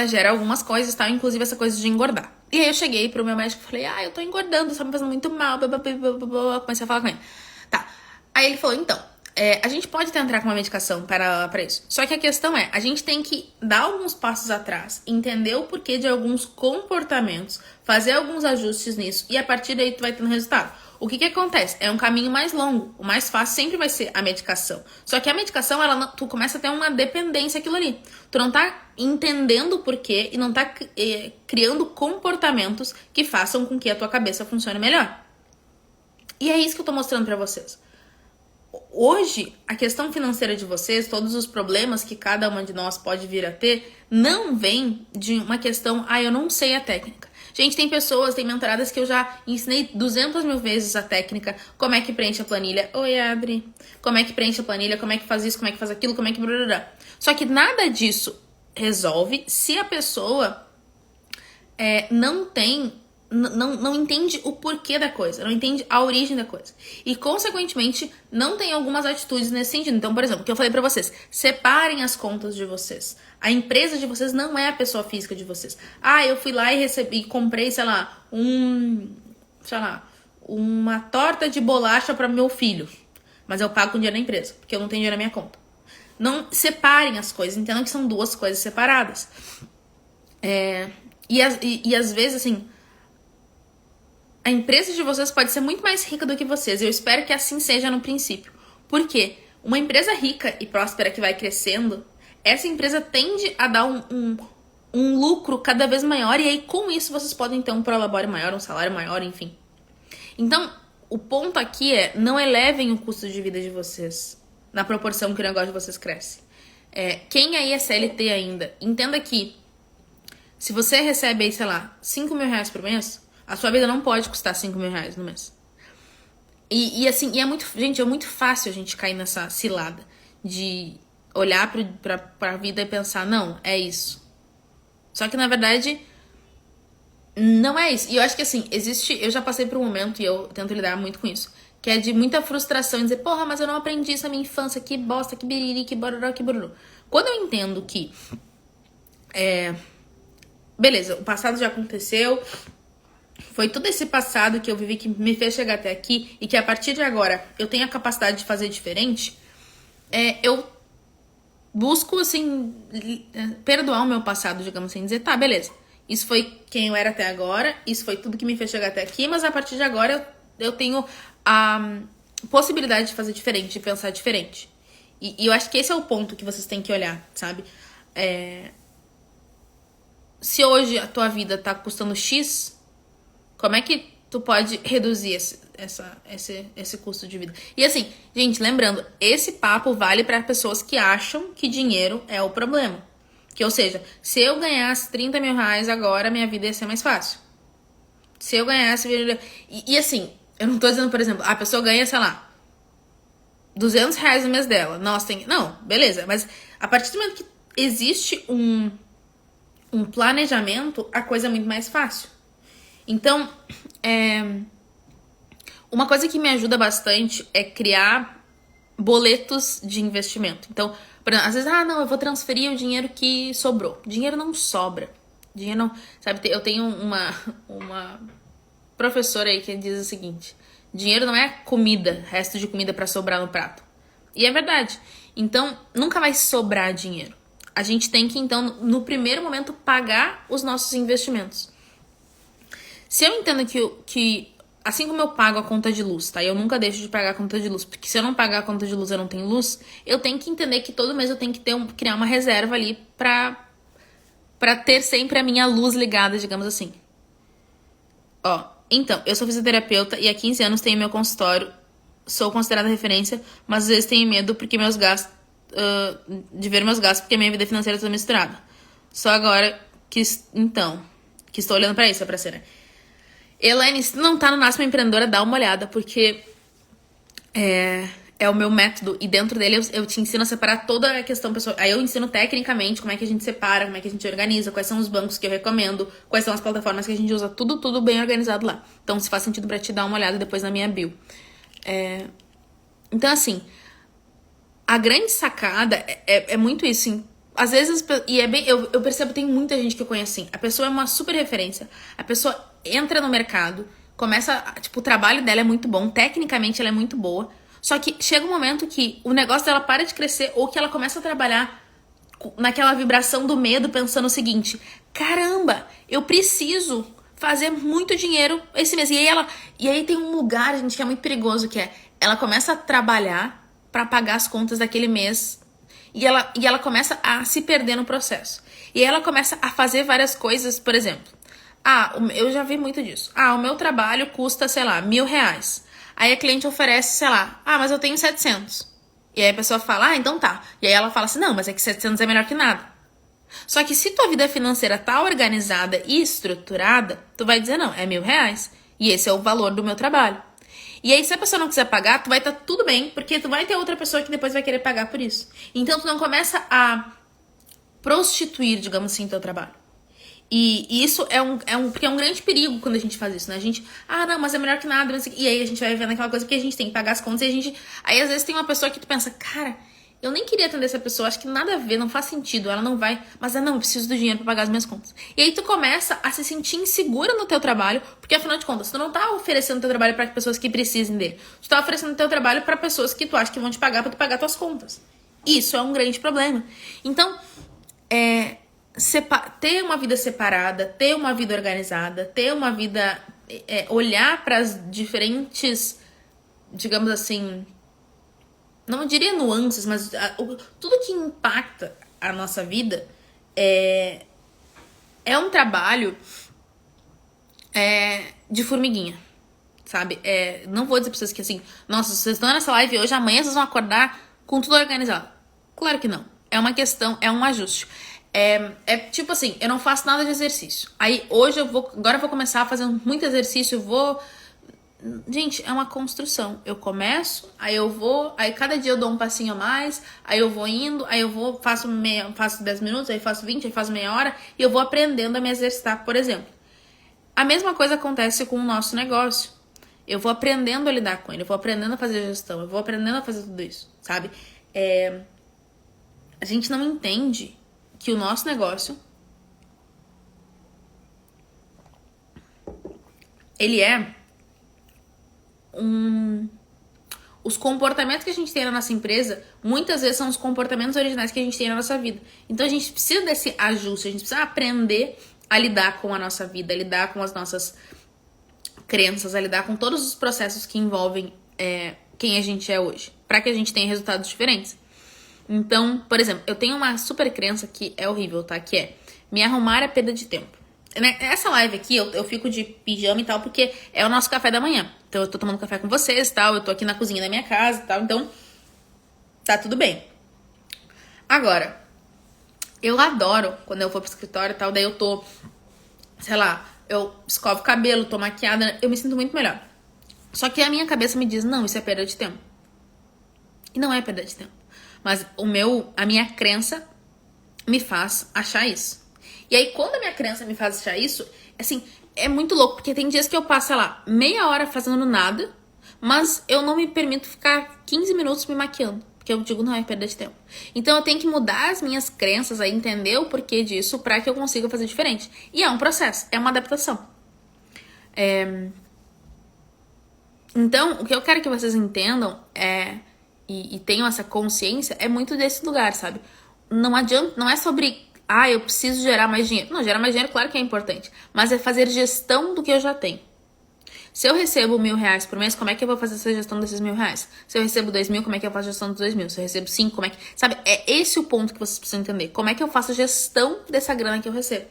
gera algumas coisas, tá? Inclusive essa coisa de engordar. E aí eu cheguei pro meu médico e falei, eu tô engordando, isso tá me fazendo muito mal, comecei a falar com ele. Tá. Aí ele falou, então, a gente pode tentar com uma medicação para isso. Só que a questão é, a gente tem que dar alguns passos atrás, entender o porquê de alguns comportamentos, fazer alguns ajustes nisso, e a partir daí tu vai tendo resultado. O que acontece? É um caminho mais longo. O mais fácil sempre vai ser a medicação. Só que a medicação, tu começa a ter uma dependência aquilo ali. Tu não tá entendendo o porquê e não tá criando comportamentos que façam com que a tua cabeça funcione melhor. E é isso que eu tô mostrando pra vocês. Hoje, a questão financeira de vocês, todos os problemas que cada uma de nós pode vir a ter, não vem de uma questão, eu não sei a técnica. Gente, tem pessoas, tem mentoradas que eu já ensinei 200 mil vezes a técnica, como é que preenche a planilha. Oi, Adri. Como é que preenche a planilha, como é que faz isso, como é que faz aquilo, como é que... Só que nada disso resolve se a pessoa não entende o porquê da coisa, não entende a origem da coisa. E, consequentemente, não tem algumas atitudes nesse sentido. Então, por exemplo, o que eu falei pra vocês, separem as contas de vocês. A empresa de vocês não é a pessoa física de vocês. Eu fui lá e comprei, uma torta de bolacha para meu filho. Mas eu pago com dinheiro na empresa, porque eu não tenho dinheiro na minha conta. Não separem as coisas, entendam que são duas coisas separadas. E às vezes, assim, a empresa de vocês pode ser muito mais rica do que vocês. Eu espero que assim seja no princípio. Por quê? Uma empresa rica e próspera que vai crescendo, essa empresa tende a dar um lucro cada vez maior. E aí, com isso, vocês podem ter um prolabore maior, um salário maior, enfim. Então, o ponto aqui é, não elevem o custo de vida de vocês na proporção que o negócio de vocês cresce. Quem aí é CLT ainda, entenda que se você recebe aí, 5 mil reais por mês, a sua vida não pode custar 5 mil reais no mês. E assim, é muito fácil a gente cair nessa cilada de olhar pra vida e pensar, não, é isso. Só que, na verdade, não é isso. E eu acho que, assim, eu já passei por um momento, e eu tento lidar muito com isso, que é de muita frustração, em dizer, porra, mas eu não aprendi isso na minha infância, que bosta, que biriri, que bororó, que bororó. Quando eu entendo que, beleza, o passado já aconteceu, foi todo esse passado que eu vivi que me fez chegar até aqui, e que a partir de agora eu tenho a capacidade de fazer diferente, eu busco, assim, perdoar o meu passado, digamos assim, dizer, tá, beleza, isso foi quem eu era até agora, isso foi tudo que me fez chegar até aqui, mas a partir de agora eu tenho a possibilidade de fazer diferente, de pensar diferente. E eu acho que esse é o ponto que vocês têm que olhar, sabe? Se hoje a tua vida tá custando X, como é que tu pode reduzir esse custo de vida? E assim, gente, lembrando, esse papo vale para pessoas que acham que dinheiro é o problema. Que, ou seja, se eu ganhasse 30 mil reais agora, minha vida ia ser mais fácil. Se eu ganhasse... E assim, eu não tô dizendo, por exemplo, a pessoa ganha, 200 reais no mês dela. Nossa, não, beleza. Mas a partir do momento que existe um planejamento, a coisa é muito mais fácil. Então, uma coisa que me ajuda bastante é criar boletos de investimento. Então, por exemplo, às vezes, não, eu vou transferir o dinheiro que sobrou. Dinheiro não sobra. Dinheiro não... Sabe, eu tenho uma professora aí que diz o seguinte, dinheiro não é comida, resto de comida pra sobrar no prato. E é verdade. Então, nunca vai sobrar dinheiro. A gente tem que, então, no primeiro momento, pagar os nossos investimentos. Se eu entendo que assim como eu pago a conta de luz, tá? Eu nunca deixo de pagar a conta de luz, porque se eu não pagar a conta de luz, eu não tenho luz, eu tenho que entender que todo mês eu tenho que criar uma reserva ali pra ter sempre a minha luz ligada, digamos assim. Então, eu sou fisioterapeuta e há 15 anos tenho meu consultório, sou considerada referência, mas às vezes tenho medo porque meus gastos, de ver meus gastos, porque a minha vida financeira está misturada. Só agora que estou olhando pra isso, pra cena. Elaine, se não tá no Nasce Uma Empreendedora, dá uma olhada, porque é o meu método, e dentro dele eu te ensino a separar toda a questão pessoal. Aí eu ensino tecnicamente como é que a gente separa, como é que a gente organiza, quais são os bancos que eu recomendo, quais são as plataformas que a gente usa, tudo bem organizado lá. Então, se faz sentido pra ti, dar uma olhada depois na minha bio. Então, assim, a grande sacada é muito isso, assim. Às vezes, eu percebo que tem muita gente que eu conheço assim. A pessoa é uma super referência. A pessoa entra no mercado, começa, o trabalho dela é muito bom, tecnicamente ela é muito boa. Só que chega um momento que o negócio dela para de crescer ou que ela começa a trabalhar naquela vibração do medo, pensando o seguinte: caramba, eu preciso fazer muito dinheiro esse mês. E aí tem um lugar, gente, que é muito perigoso, que é ela começa a trabalhar pra pagar as contas daquele mês e ela começa a se perder no processo. E aí ela começa a fazer várias coisas, por exemplo. Eu já vi muito disso. O meu trabalho custa, sei lá, R$1.000. Aí a cliente oferece, sei lá, mas eu tenho 700. E aí a pessoa fala, então tá. E aí ela fala assim, não, mas é que 700 é melhor que nada. Só que se tua vida financeira tá organizada e estruturada, tu vai dizer, não, é R$1.000. E esse é o valor do meu trabalho. E aí, se a pessoa não quiser pagar, tu vai estar tudo bem, porque tu vai ter outra pessoa que depois vai querer pagar por isso. Então, tu não começa a prostituir, digamos assim, teu trabalho. E isso porque é um grande perigo quando a gente faz isso, né? A gente, não, mas é melhor que nada. E aí a gente vai vendo aquela coisa que a gente tem que pagar as contas Aí às vezes tem uma pessoa que tu pensa, cara, eu nem queria atender essa pessoa, acho que nada a ver, não faz sentido, ela não vai, mas não, eu preciso do dinheiro pra pagar as minhas contas. E aí tu começa a se sentir insegura no teu trabalho, porque afinal de contas, tu não tá oferecendo teu trabalho pra pessoas que precisem dele. Tu tá oferecendo teu trabalho pra pessoas que tu acha que vão te pagar pra tu pagar tuas contas. Isso é um grande problema. Então, ter uma vida separada, ter uma vida organizada, ter uma vida... olhar para as diferentes, digamos assim... Não diria nuances, mas tudo que impacta a nossa vida é um trabalho de formiguinha, sabe? Não vou dizer pra vocês que assim, nossa, vocês estão nessa live hoje, amanhã vocês vão acordar com tudo organizado. Claro que não. É uma questão, é um ajuste. Tipo assim, eu não faço nada de exercício. Aí hoje agora eu vou começar a fazer muito exercício, Gente, é uma construção. Eu começo, aí cada dia eu dou um passinho a mais, aí eu vou indo, aí faço 10 minutos, aí faço 20, aí faço meia hora, e eu vou aprendendo a me exercitar, por exemplo. A mesma coisa acontece com o nosso negócio. Eu vou aprendendo a lidar com ele, eu vou aprendendo a fazer gestão, eu vou aprendendo a fazer tudo isso, sabe? A gente não entende que o nosso negócio ele os comportamentos que a gente tem na nossa empresa, muitas vezes são os comportamentos originais que a gente tem na nossa vida. Então a gente precisa desse ajuste, a gente precisa aprender a lidar com a nossa vida, a lidar com as nossas crenças, a lidar com todos os processos que envolvem quem a gente é hoje, para que a gente tenha resultados diferentes. Então, por exemplo, eu tenho uma super crença que é horrível, tá? Que é, me arrumar é perda de tempo. Nessa live aqui, eu fico de pijama e tal, porque é o nosso café da manhã. Então, eu tô tomando café com vocês e tal, eu tô aqui na cozinha da minha casa e tal, então tá tudo bem. Agora, eu adoro quando eu vou pro escritório e tal, daí eu tô, sei lá, eu escovo o cabelo, tô maquiada, eu me sinto muito melhor. Só que a minha cabeça me diz, não, isso é perda de tempo. E não é perda de tempo. Mas a minha crença me faz achar isso. E aí, quando a minha crença me faz achar isso, assim, é muito louco, porque tem dias que eu passo, sei lá, meia hora fazendo nada, mas eu não me permito ficar 15 minutos me maquiando, porque eu digo, não, é perda de tempo. Então, eu tenho que mudar as minhas crenças, aí entender o porquê disso, pra que eu consiga fazer diferente. E é um processo, é uma adaptação. Então, o que eu quero que vocês entendam e tenham essa consciência, é muito desse lugar, sabe? Não adianta, não é sobre... eu preciso gerar mais dinheiro. Não, gerar mais dinheiro, claro que é importante. Mas é fazer gestão do que eu já tenho. Se eu recebo R$1.000 por mês, como é que eu vou fazer essa gestão desses R$1.000? Se eu recebo 2.000, como é que eu faço a gestão dos 2.000? Se eu recebo 5, como é que... Sabe, é esse o ponto que vocês precisam entender. Como é que eu faço a gestão dessa grana que eu recebo?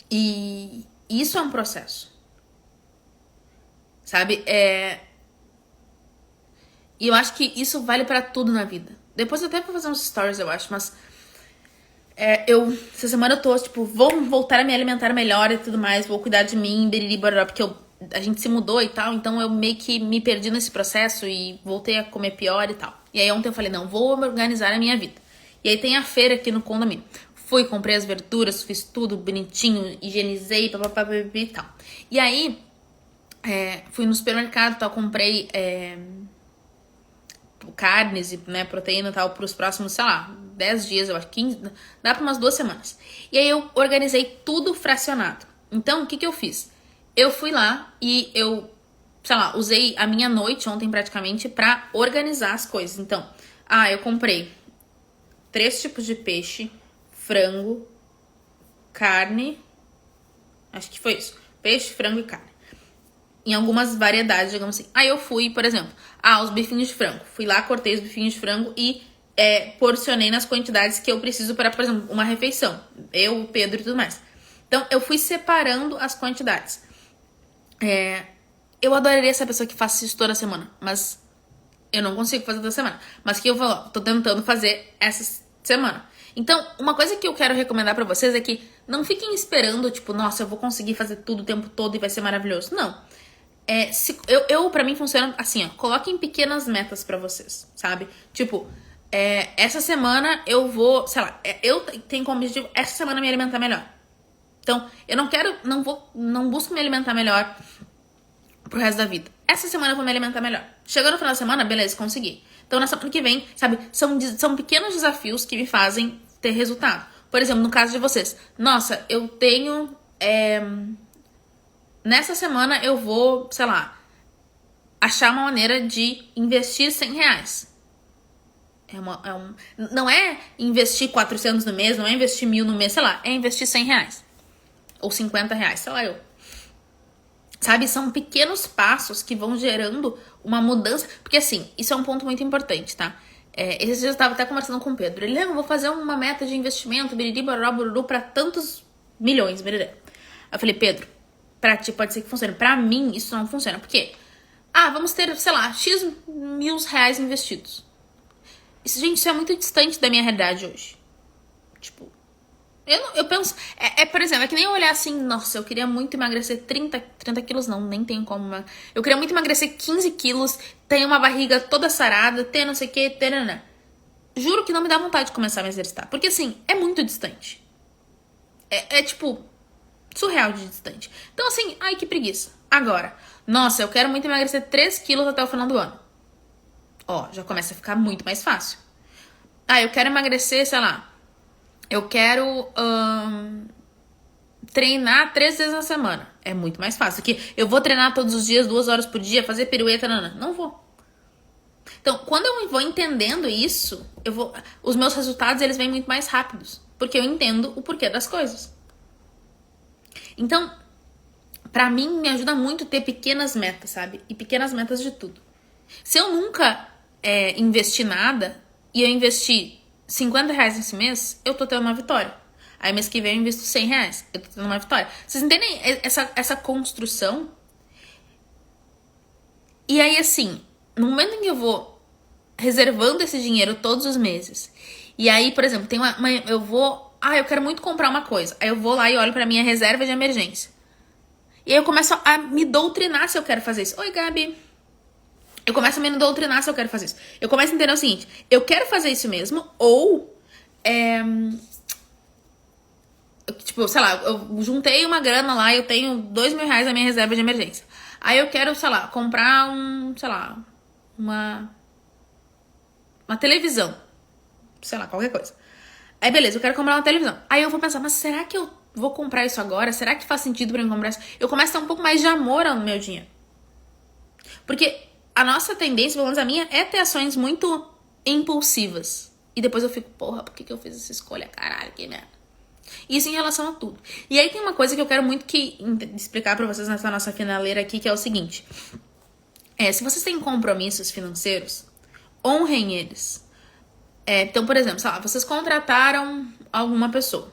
E isso é um processo. Sabe, E eu acho que isso vale pra tudo na vida. Depois eu até vou fazer uns stories, eu acho, mas... essa semana eu tô, tipo, vou voltar a me alimentar melhor e tudo mais, vou cuidar de mim, beriri, bororó, porque a gente se mudou e tal, então eu meio que me perdi nesse processo e voltei a comer pior e tal. E aí ontem eu falei, não, vou organizar a minha vida. E aí tem a feira aqui no condomínio. Fui, comprei as verduras, fiz tudo bonitinho, higienizei, papapá e tal. E aí, fui no supermercado e tal, comprei... carnes e proteína e tal pros próximos, sei lá, 10 dias, eu acho, 15, dá pra umas 2 semanas. E aí eu organizei tudo fracionado. Então, o que eu fiz? Eu fui lá e eu sei lá, usei a minha noite ontem praticamente pra organizar as coisas. Então, eu comprei 3 tipos de peixe, frango, carne, acho que foi isso. Peixe, frango e carne. Em algumas variedades, digamos assim. Aí eu fui, por exemplo, os bifinhos de frango. Fui lá, cortei os bifinhos de frango e porcionei nas quantidades que eu preciso para, por exemplo, uma refeição. Eu, o Pedro e tudo mais. Então, eu fui separando as quantidades. Eu adoraria ser a pessoa que faça isso toda semana, mas eu não consigo fazer toda semana. Mas que eu tô tentando fazer essa semana. Então, uma coisa que eu quero recomendar pra vocês é que não fiquem esperando, tipo, nossa, eu vou conseguir fazer tudo o tempo todo e vai ser maravilhoso. Não. Pra mim funciona assim, ó. Coloquem pequenas metas pra vocês, sabe? Tipo, essa semana eu vou, sei lá, eu tenho como objetivo essa semana me alimentar melhor. Então, eu não busco me alimentar melhor pro resto da vida. Essa semana eu vou me alimentar melhor. Chegou no final da semana, beleza, consegui. Então, na semana que vem, sabe, são pequenos desafios que me fazem ter resultado. Por exemplo, no caso de vocês. Nossa, eu tenho... nessa semana eu vou, sei lá, achar uma maneira de investir R$100. Não é investir 400 no mês, não é investir 1.000 no mês, sei lá, é investir R$100. Ou R$50, sei lá eu. Sabe, são pequenos passos que vão gerando uma mudança. Porque assim, isso é um ponto muito importante, tá? Esses dias eu tava até conversando com o Pedro. Ele, eu vou fazer uma meta de investimento, biriri, baroró, bururu, pra tantos milhões, biriri. Eu falei, Pedro, pra ti pode ser que funcione. Pra mim, isso não funciona. Por quê? Vamos ter, sei lá, X mil reais investidos. Isso, gente, isso é muito distante da minha realidade hoje. Tipo, eu penso... por exemplo, é que nem eu olhar assim, nossa, eu queria muito emagrecer 30 quilos, não, nem tem como. Eu queria muito emagrecer 15 quilos, ter uma barriga toda sarada, ter não sei o que, ter... Juro que não me dá vontade de começar a me exercitar. Porque assim, é muito distante. Tipo, surreal de distante. Então assim, ai que preguiça. Agora, nossa, eu quero muito emagrecer 3 quilos até o final do ano. Ó, já começa a ficar muito mais fácil. Eu quero emagrecer, sei lá... Eu quero treinar 3 vezes na semana. É muito mais fácil. Porque eu vou treinar todos os dias, 2 horas por dia, fazer pirueta, não vou. Então, quando eu vou entendendo isso, os meus resultados eles vêm muito mais rápidos. Porque eu entendo o porquê das coisas. Então, pra mim, me ajuda muito ter pequenas metas, sabe? E pequenas metas de tudo. Se eu nunca investir nada e eu investir R$50 nesse mês, eu tô tendo uma vitória. Aí mês que vem eu invisto R$100, eu tô tendo uma vitória. Vocês entendem essa construção? E aí assim, no momento em que eu vou reservando esse dinheiro todos os meses, e aí, por exemplo, eu quero muito comprar uma coisa. Aí eu vou lá e olho pra minha reserva de emergência. E aí eu começo a me doutrinar se eu quero fazer isso. Oi, Gabi. Eu começo a me doutrinar se eu quero fazer isso. Eu começo a entender o seguinte, eu quero fazer isso mesmo, ou... tipo, sei lá, eu juntei uma grana lá, eu tenho R$2.000 na minha reserva de emergência. Aí eu quero, sei lá, comprar uma televisão. Sei lá, qualquer coisa. Aí beleza, eu quero comprar uma televisão. Aí eu vou pensar, mas será que eu vou comprar isso agora? Será que faz sentido pra mim comprar isso? Eu começo a ter um pouco mais de amor ao meu dinheiro. Porque... a nossa tendência, pelo menos a minha, é ter ações muito impulsivas. E depois eu fico, porra, por que eu fiz essa escolha? Caralho, que merda. Isso em relação a tudo. E aí tem uma coisa que eu quero muito explicar pra vocês nessa nossa finaleira aqui, que é o seguinte. Se vocês têm compromissos financeiros, honrem eles. Então, por exemplo, sei lá, vocês contrataram alguma pessoa.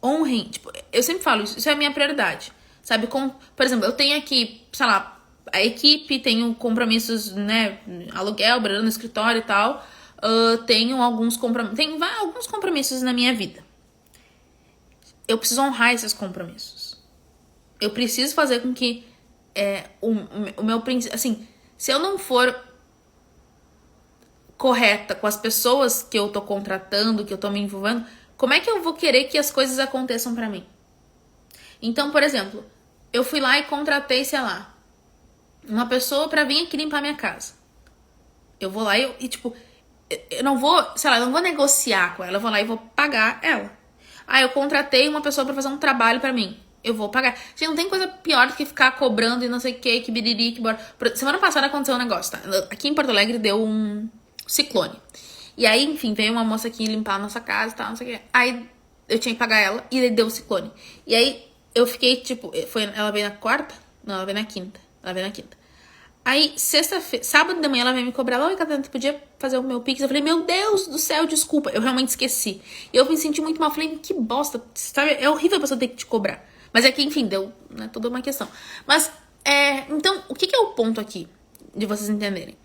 Honrem, tipo, eu sempre falo isso é a minha prioridade. Sabe, por exemplo, eu tenho aqui, sei lá, a equipe, tenho compromissos, né, aluguel, no escritório e tal, tenho alguns compromissos na minha vida. Eu preciso honrar esses compromissos. Eu preciso fazer com que o meu princípio, assim, se eu não for correta com as pessoas que eu tô contratando, que eu tô me envolvendo, como é que eu vou querer que as coisas aconteçam pra mim? Então, por exemplo, eu fui lá e contratei, sei lá, uma pessoa pra vir aqui limpar minha casa. Eu vou lá e tipo, eu não vou, sei lá, eu não vou negociar com ela, eu vou lá e vou pagar ela. Eu contratei uma pessoa pra fazer um trabalho pra mim. eu vou pagar. Gente, não tem coisa pior do que ficar cobrando e não sei o que biriri, que bora. Semana passada aconteceu um negócio, tá? Aqui em Porto Alegre deu um ciclone. E aí, enfim, veio uma moça aqui limpar a nossa casa e tal, não sei o que. Aí eu tinha que pagar ela e deu o ciclone. E aí eu fiquei, tipo, ela veio na quarta? Não, ela veio na quinta. Aí, sábado de manhã, ela veio me cobrar. Oi, Catarina, tu podia fazer o meu Pix? Eu falei, meu Deus do céu, desculpa. Eu realmente esqueci. E eu me senti muito mal. Eu falei, que bosta, sabe? É horrível a pessoa ter que te cobrar. Mas é que, enfim, deu, né, toda uma questão. Mas, então, o que é o ponto aqui de vocês entenderem?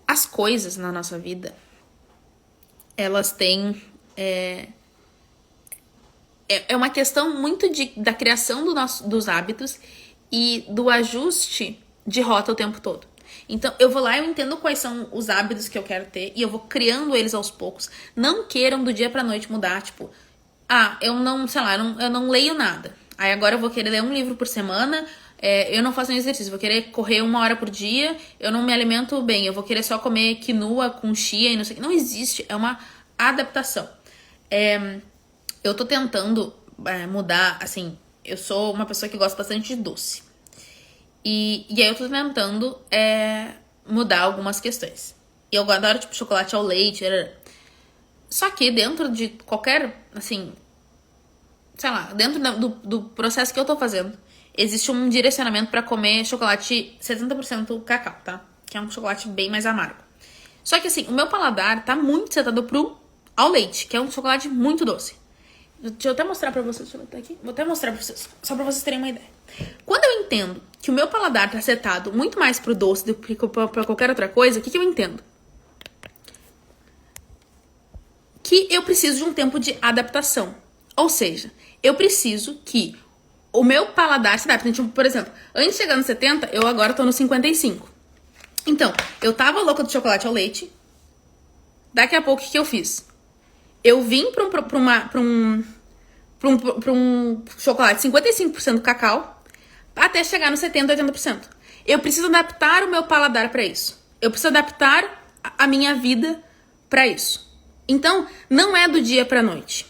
As coisas na nossa vida, elas têm... É uma questão muito da criação dos hábitos e do ajuste de rota o tempo todo. Então, eu vou lá e eu entendo quais são os hábitos que eu quero ter e eu vou criando eles aos poucos. Não queiram do dia pra noite mudar, tipo... eu não, sei lá, eu não leio nada. Aí agora eu vou querer ler um livro por semana, eu não faço nenhum exercício, vou querer correr 1 hora por dia, eu não me alimento bem, eu vou querer só comer quinoa com chia e não sei o que. Não existe, é uma adaptação. Eu tô tentando mudar, assim, eu sou uma pessoa que gosta bastante de doce. E aí eu tô tentando mudar algumas questões. E eu adoro, tipo, chocolate ao leite. Só que dentro de qualquer, assim, sei lá, dentro do processo que eu tô fazendo, existe um direcionamento pra comer chocolate 70% cacau, tá? Que é um chocolate bem mais amargo. Só que, assim, o meu paladar tá muito setado ao leite, que é um chocolate muito doce. Deixa eu até mostrar pra vocês. Deixa eu botar aqui. Vou até mostrar pra vocês, só pra vocês terem uma ideia. Quando eu entendo que o meu paladar tá setado muito mais pro doce do que pra qualquer outra coisa, o que eu entendo? Que eu preciso de um tempo de adaptação. Ou seja, eu preciso que o meu paladar se adapte. Tipo, por exemplo, antes de chegar no 70, eu agora tô no 55. Então, eu tava louca do chocolate ao leite. Daqui a pouco, o que eu fiz? Eu vim pra um chocolate 55% cacau até chegar no 70%, 80%. Eu preciso adaptar o meu paladar pra isso. Eu preciso adaptar a minha vida pra isso. Então, não é do dia pra noite.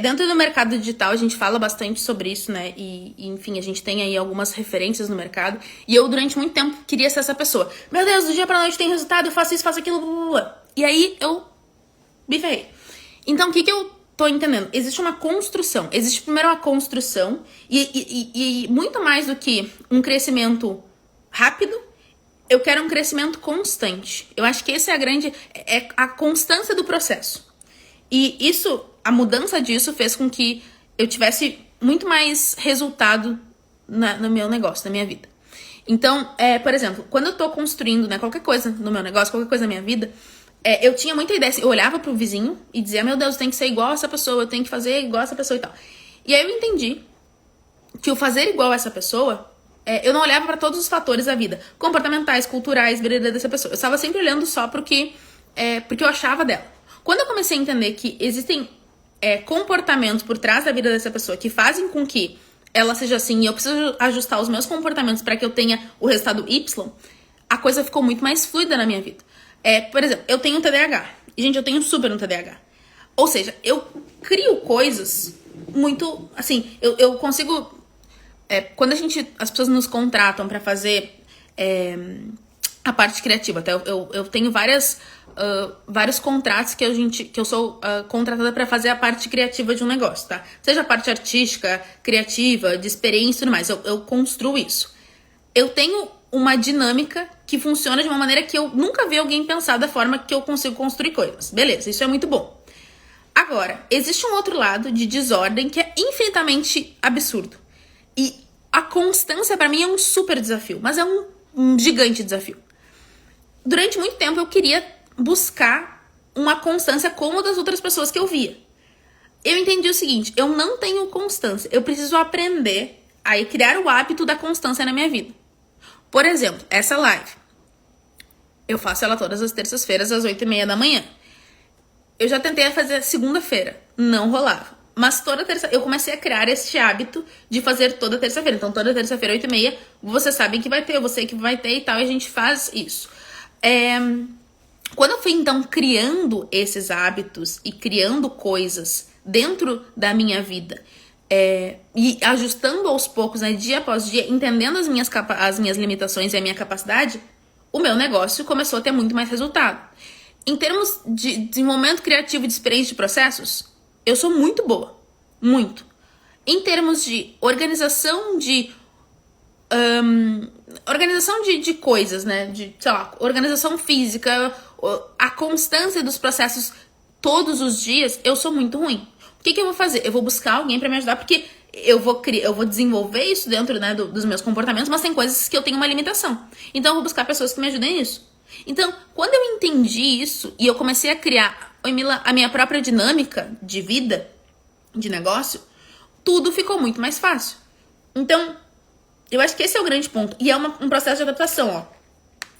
Dentro do mercado digital, a gente fala bastante sobre isso, né? E, enfim, a gente tem aí algumas referências no mercado. E eu, durante muito tempo, queria ser essa pessoa. Meu Deus, do dia pra noite tem resultado, eu faço isso, faço aquilo, blá, blá, blá. E aí, eu me ferrei. Então, o que eu tô entendendo? Existe uma construção. Existe primeiro uma construção e muito mais do que um crescimento rápido, eu quero um crescimento constante. Eu acho que esse é a constância do processo. E isso, a mudança disso fez com que eu tivesse muito mais resultado no meu negócio, na minha vida. Então, por exemplo, quando eu tô construindo, né, qualquer coisa no meu negócio, qualquer coisa na minha vida, eu tinha muita ideia, assim, eu olhava pro vizinho e dizia, meu Deus, eu tenho que ser igual a essa pessoa, eu tenho que fazer igual a essa pessoa e tal. E aí eu entendi que o fazer igual a essa pessoa, eu não olhava pra todos os fatores da vida, comportamentais, culturais, dessa pessoa. Eu estava sempre olhando só porque eu achava dela. Quando eu comecei a entender que existem comportamentos por trás da vida dessa pessoa que fazem com que ela seja assim e eu preciso ajustar os meus comportamentos para que eu tenha o resultado Y, a coisa ficou muito mais fluida na minha vida. Por exemplo, eu tenho TDAH. E, gente, eu tenho super um TDAH. Ou seja, eu crio coisas muito... Assim, eu consigo... quando as pessoas nos contratam pra fazer a parte criativa, tá? Eu tenho vários contratos que eu sou contratada pra fazer a parte criativa de um negócio, tá? Seja a parte artística, criativa, de experiência e tudo mais. Eu construo isso. Eu tenho uma dinâmica que funciona de uma maneira que eu nunca vi alguém pensar da forma que eu consigo construir coisas. Beleza, isso é muito bom. Agora, existe um outro lado de desordem que é infinitamente absurdo. E a constância pra mim é um super desafio, mas é um gigante desafio. Durante muito tempo eu queria buscar uma constância como das outras pessoas que eu via. Eu entendi o seguinte, eu não tenho constância, eu preciso aprender a criar o hábito da constância na minha vida. Por exemplo, essa live. Eu faço ela todas as terças-feiras, às 8h30 da manhã. Eu já tentei fazer segunda-feira. Não rolava. Mas toda terça eu comecei a criar este hábito de fazer toda terça-feira. Então, toda terça-feira, 8h30, vocês sabem que vai ter, eu sei que vai ter e tal, e a gente faz isso. Quando eu fui, então, criando esses hábitos e criando coisas dentro da minha vida, E ajustando aos poucos, né, dia após dia, entendendo as minhas limitações e a minha capacidade, o meu negócio começou a ter muito mais resultado. Em termos de desenvolvimento criativo de experiência de processos, eu sou muito boa. Muito. Em termos de organização de coisas, né? De, sei lá, organização física, a constância dos processos todos os dias, eu sou muito ruim. O que eu vou fazer? Eu vou buscar alguém pra me ajudar, porque eu vou desenvolver isso dentro, né, dos meus comportamentos, mas tem coisas que eu tenho uma limitação. Então eu vou buscar pessoas que me ajudem nisso. Então, quando eu entendi isso e eu comecei a criar a minha própria dinâmica de vida, de negócio, tudo ficou muito mais fácil. Então, eu acho que esse é o grande ponto. E é um processo de adaptação, ó.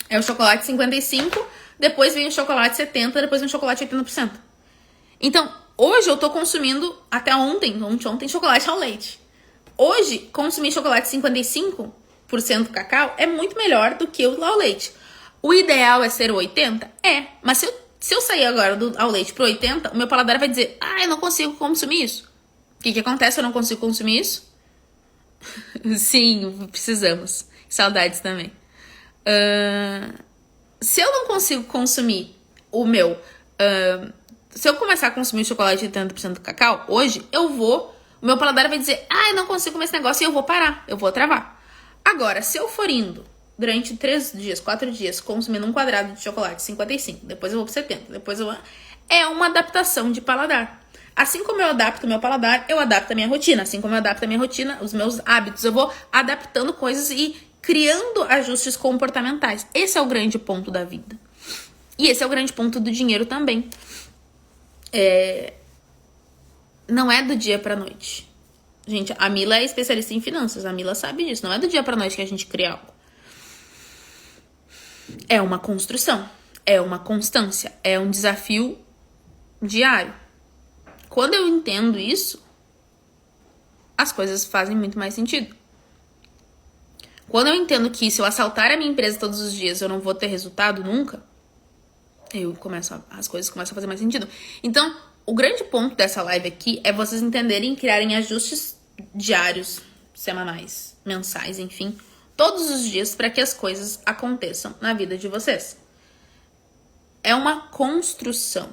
É o chocolate 55, depois vem o chocolate 70, depois vem o chocolate 80%. Então, hoje eu tô consumindo, até ontem chocolate ao leite. Hoje, consumir chocolate 55% cacau é muito melhor do que o ao leite. O ideal é ser o 80%? É. Mas se eu sair agora do ao leite pro 80%, o meu paladar vai dizer, eu não consigo consumir isso. O que acontece se eu não consigo consumir isso? Sim, precisamos. Saudades também. Se eu não consigo consumir o meu... se eu começar a consumir chocolate de 80% do cacau, hoje, o meu paladar vai dizer, eu não consigo comer esse negócio, e eu vou parar, eu vou travar. Agora, se eu for indo durante 3 dias, 4 dias, consumindo um quadrado de chocolate 55, depois eu vou pro 70, depois eu vou... É uma adaptação de paladar. Assim como eu adapto o meu paladar, eu adapto a minha rotina. Assim como eu adapto a minha rotina, os meus hábitos, eu vou adaptando coisas e criando ajustes comportamentais. Esse é o grande ponto da vida. E esse é o grande ponto do dinheiro também. Não é do dia pra noite. Gente, a Mila é especialista em finanças. A Mila sabe disso. Não é do dia pra noite que a gente cria algo. É uma construção. É uma constância. É um desafio diário. Quando eu entendo isso, as coisas fazem muito mais sentido. Quando eu entendo que se eu assaltar a minha empresa todos os dias, eu não vou ter resultado nunca, as coisas começam a fazer mais sentido. Então, o grande ponto dessa live aqui é vocês entenderem e criarem ajustes diários, semanais, mensais, enfim, todos os dias para que as coisas aconteçam na vida de vocês. É uma construção.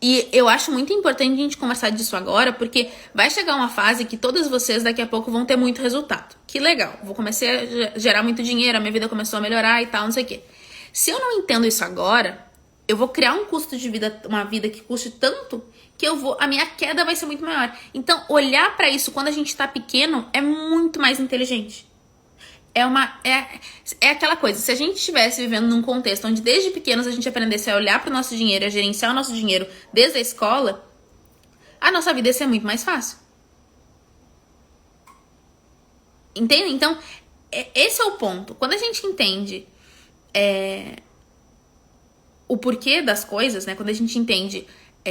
E eu acho muito importante a gente conversar disso agora, porque vai chegar uma fase que todas vocês daqui a pouco vão ter muito resultado. Que legal, vou começar a gerar muito dinheiro, a minha vida começou a melhorar e tal, não sei o quê. Se eu não entendo isso agora, eu vou criar um custo de vida, uma vida que custe tanto, que a minha queda vai ser muito maior. Então, olhar pra isso quando a gente tá pequeno é muito mais inteligente. É aquela coisa, se a gente estivesse vivendo num contexto onde desde pequenos a gente aprendesse a olhar pro nosso dinheiro, a gerenciar o nosso dinheiro desde a escola, a nossa vida ia ser muito mais fácil. Entende? Então, esse é o ponto. Quando a gente entende o porquê das coisas, né? Quando a gente entende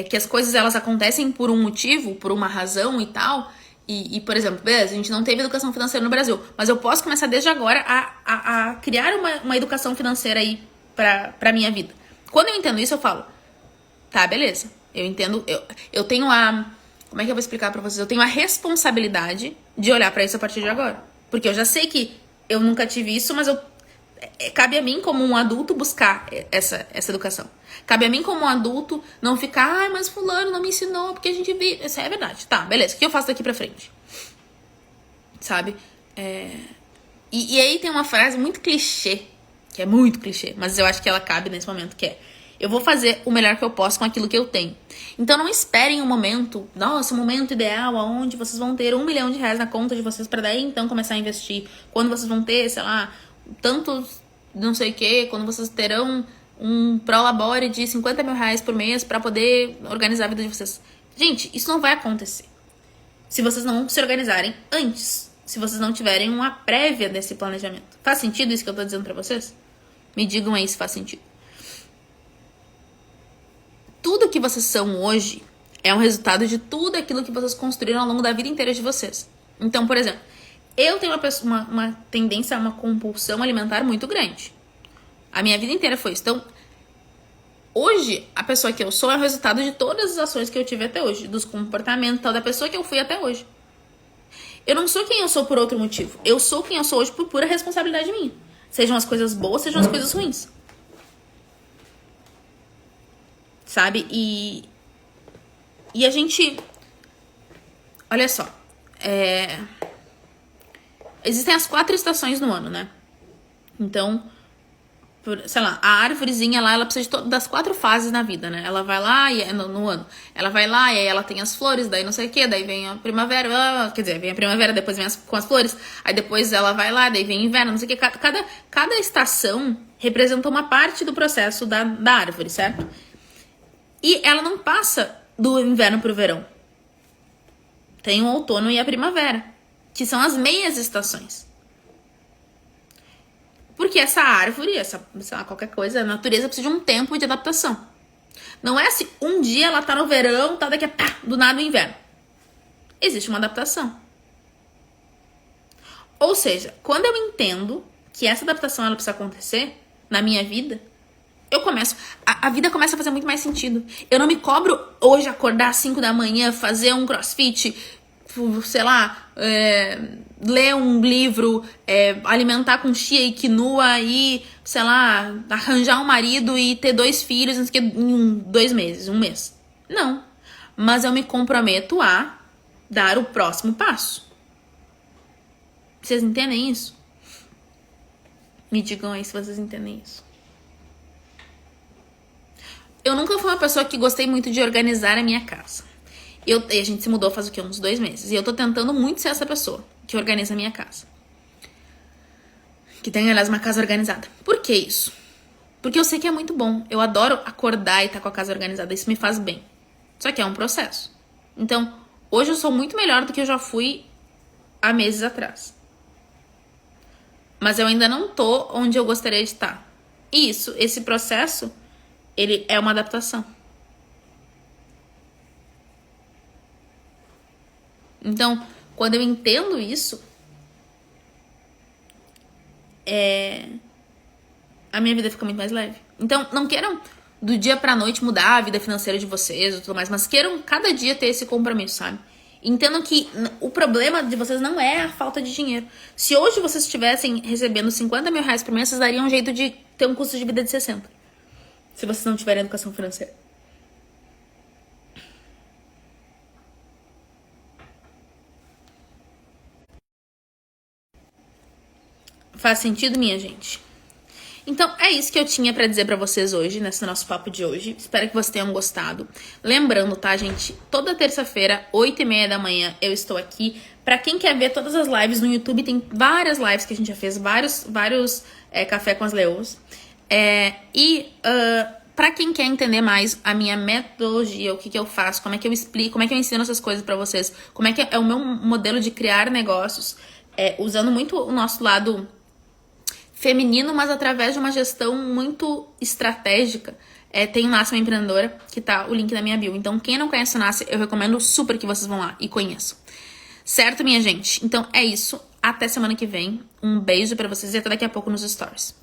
que as coisas elas acontecem por um motivo, por uma razão e tal... E, por exemplo, beleza, a gente não teve educação financeira no Brasil, mas eu posso começar desde agora a criar uma educação financeira aí pra minha vida. Quando eu entendo isso, eu falo, tá, beleza, eu entendo, eu tenho como é que eu vou explicar pra vocês? Eu tenho a responsabilidade de olhar pra isso a partir de agora. Porque eu já sei que eu nunca tive isso, mas cabe a mim como um adulto buscar essa educação. Cabe a mim como um adulto não ficar, mas fulano não me ensinou, porque a gente vive... Isso é verdade. Tá, beleza. O que eu faço daqui pra frente? Sabe? E aí tem uma frase muito clichê, que é muito clichê, mas eu acho que ela cabe nesse momento, que é: eu vou fazer o melhor que eu posso com aquilo que eu tenho. Então não esperem um momento, nossa, um momento ideal, onde vocês vão ter R$1 milhão na conta de vocês pra daí então começar a investir. Quando vocês vão ter, sei lá, tantos não sei o que, quando vocês terão um prolabore de R$50 mil por mês pra poder organizar a vida de vocês. Gente, isso não vai acontecer se vocês não se organizarem antes, se vocês não tiverem uma prévia desse planejamento. Faz sentido isso que eu tô dizendo pra vocês? Me digam aí se faz sentido. Tudo que vocês são hoje é um resultado de tudo aquilo que vocês construíram ao longo da vida inteira de vocês. Então, por exemplo, eu tenho uma tendência a uma compulsão alimentar muito grande. A minha vida inteira foi isso. Então, Hoje, a pessoa que eu sou é o resultado de todas as ações que eu tive até hoje, dos comportamentos tal, da pessoa que eu fui até hoje. Eu não sou quem eu sou por outro motivo. Eu sou quem eu sou hoje por pura responsabilidade minha. Sejam as coisas boas, sejam as coisas ruins. Sabe? E a gente... Olha só. Existem as 4 estações no ano, né? Então, sei lá, a árvorezinha lá, ela precisa das 4 fases na vida, né? Ela vai lá e no ano. Ela vai lá e aí ela tem as flores, daí não sei o que, daí vem a primavera, quer dizer, vem a primavera, depois vem com as flores, aí depois ela vai lá, daí vem inverno, não sei o que. Cada estação representa uma parte do processo da árvore, certo? E ela não passa do inverno pro verão. Tem o outono e a primavera, que são as meias estações. Porque essa árvore, sei lá, qualquer coisa, a natureza precisa de um tempo de adaptação. Não é assim, um dia ela tá no verão, tá daqui a do nada o inverno. Existe uma adaptação. Ou seja, quando eu entendo que essa adaptação ela precisa acontecer na minha vida, eu começo... A vida começa a fazer muito mais sentido. Eu não me cobro hoje acordar às 5 da manhã, fazer um crossfit, sei lá, ler um livro, alimentar com chia e quinoa e, sei lá, arranjar um marido e ter 2 filhos em 2 meses, 1 mês. Não. Mas eu me comprometo a dar o próximo passo. Vocês entendem isso? Me digam aí se vocês entendem isso. Eu nunca fui uma pessoa que gostei muito de organizar a minha casa. E a gente se mudou faz o quê? Uns 2 meses. E eu tô tentando muito ser essa pessoa que organiza a minha casa. Que tem, aliás, uma casa organizada. Por que isso? Porque eu sei que é muito bom. Eu adoro acordar e estar com a casa organizada. Isso me faz bem. Só que é um processo. Então, hoje eu sou muito melhor do que eu já fui há meses atrás. Mas eu ainda não tô onde eu gostaria de estar. E esse processo, ele é uma adaptação. Então, quando eu entendo isso, a minha vida fica muito mais leve. Então, não queiram do dia pra noite mudar a vida financeira de vocês ou tudo mais, mas queiram cada dia ter esse compromisso, sabe? Entendam que o problema de vocês não é a falta de dinheiro. Se hoje vocês estivessem recebendo 50 mil reais por mês, vocês dariam um jeito de ter um custo de vida de 60. Se vocês não tiverem educação financeira. Faz sentido, minha gente? Então, é isso que eu tinha pra dizer pra vocês hoje, nesse nosso papo de hoje. Espero que vocês tenham gostado. Lembrando, tá, gente? Toda terça-feira, 8h30 da manhã, eu estou aqui. Pra quem quer ver todas as lives no YouTube, tem várias lives que a gente já fez, vários Café com as Leoas. Pra quem quer entender mais a minha metodologia, o que eu faço, como é que eu explico, como é que eu ensino essas coisas pra vocês, como é que é o meu modelo de criar negócios, usando muito o nosso lado feminino, mas através de uma gestão muito estratégica. Tem o Nasce Uma Empreendedora, que tá o link na minha bio. Então, quem não conhece o Nasce, eu recomendo super que vocês vão lá e conheçam. Certo, minha gente? Então, é isso. Até semana que vem. Um beijo pra vocês e até daqui a pouco nos stories.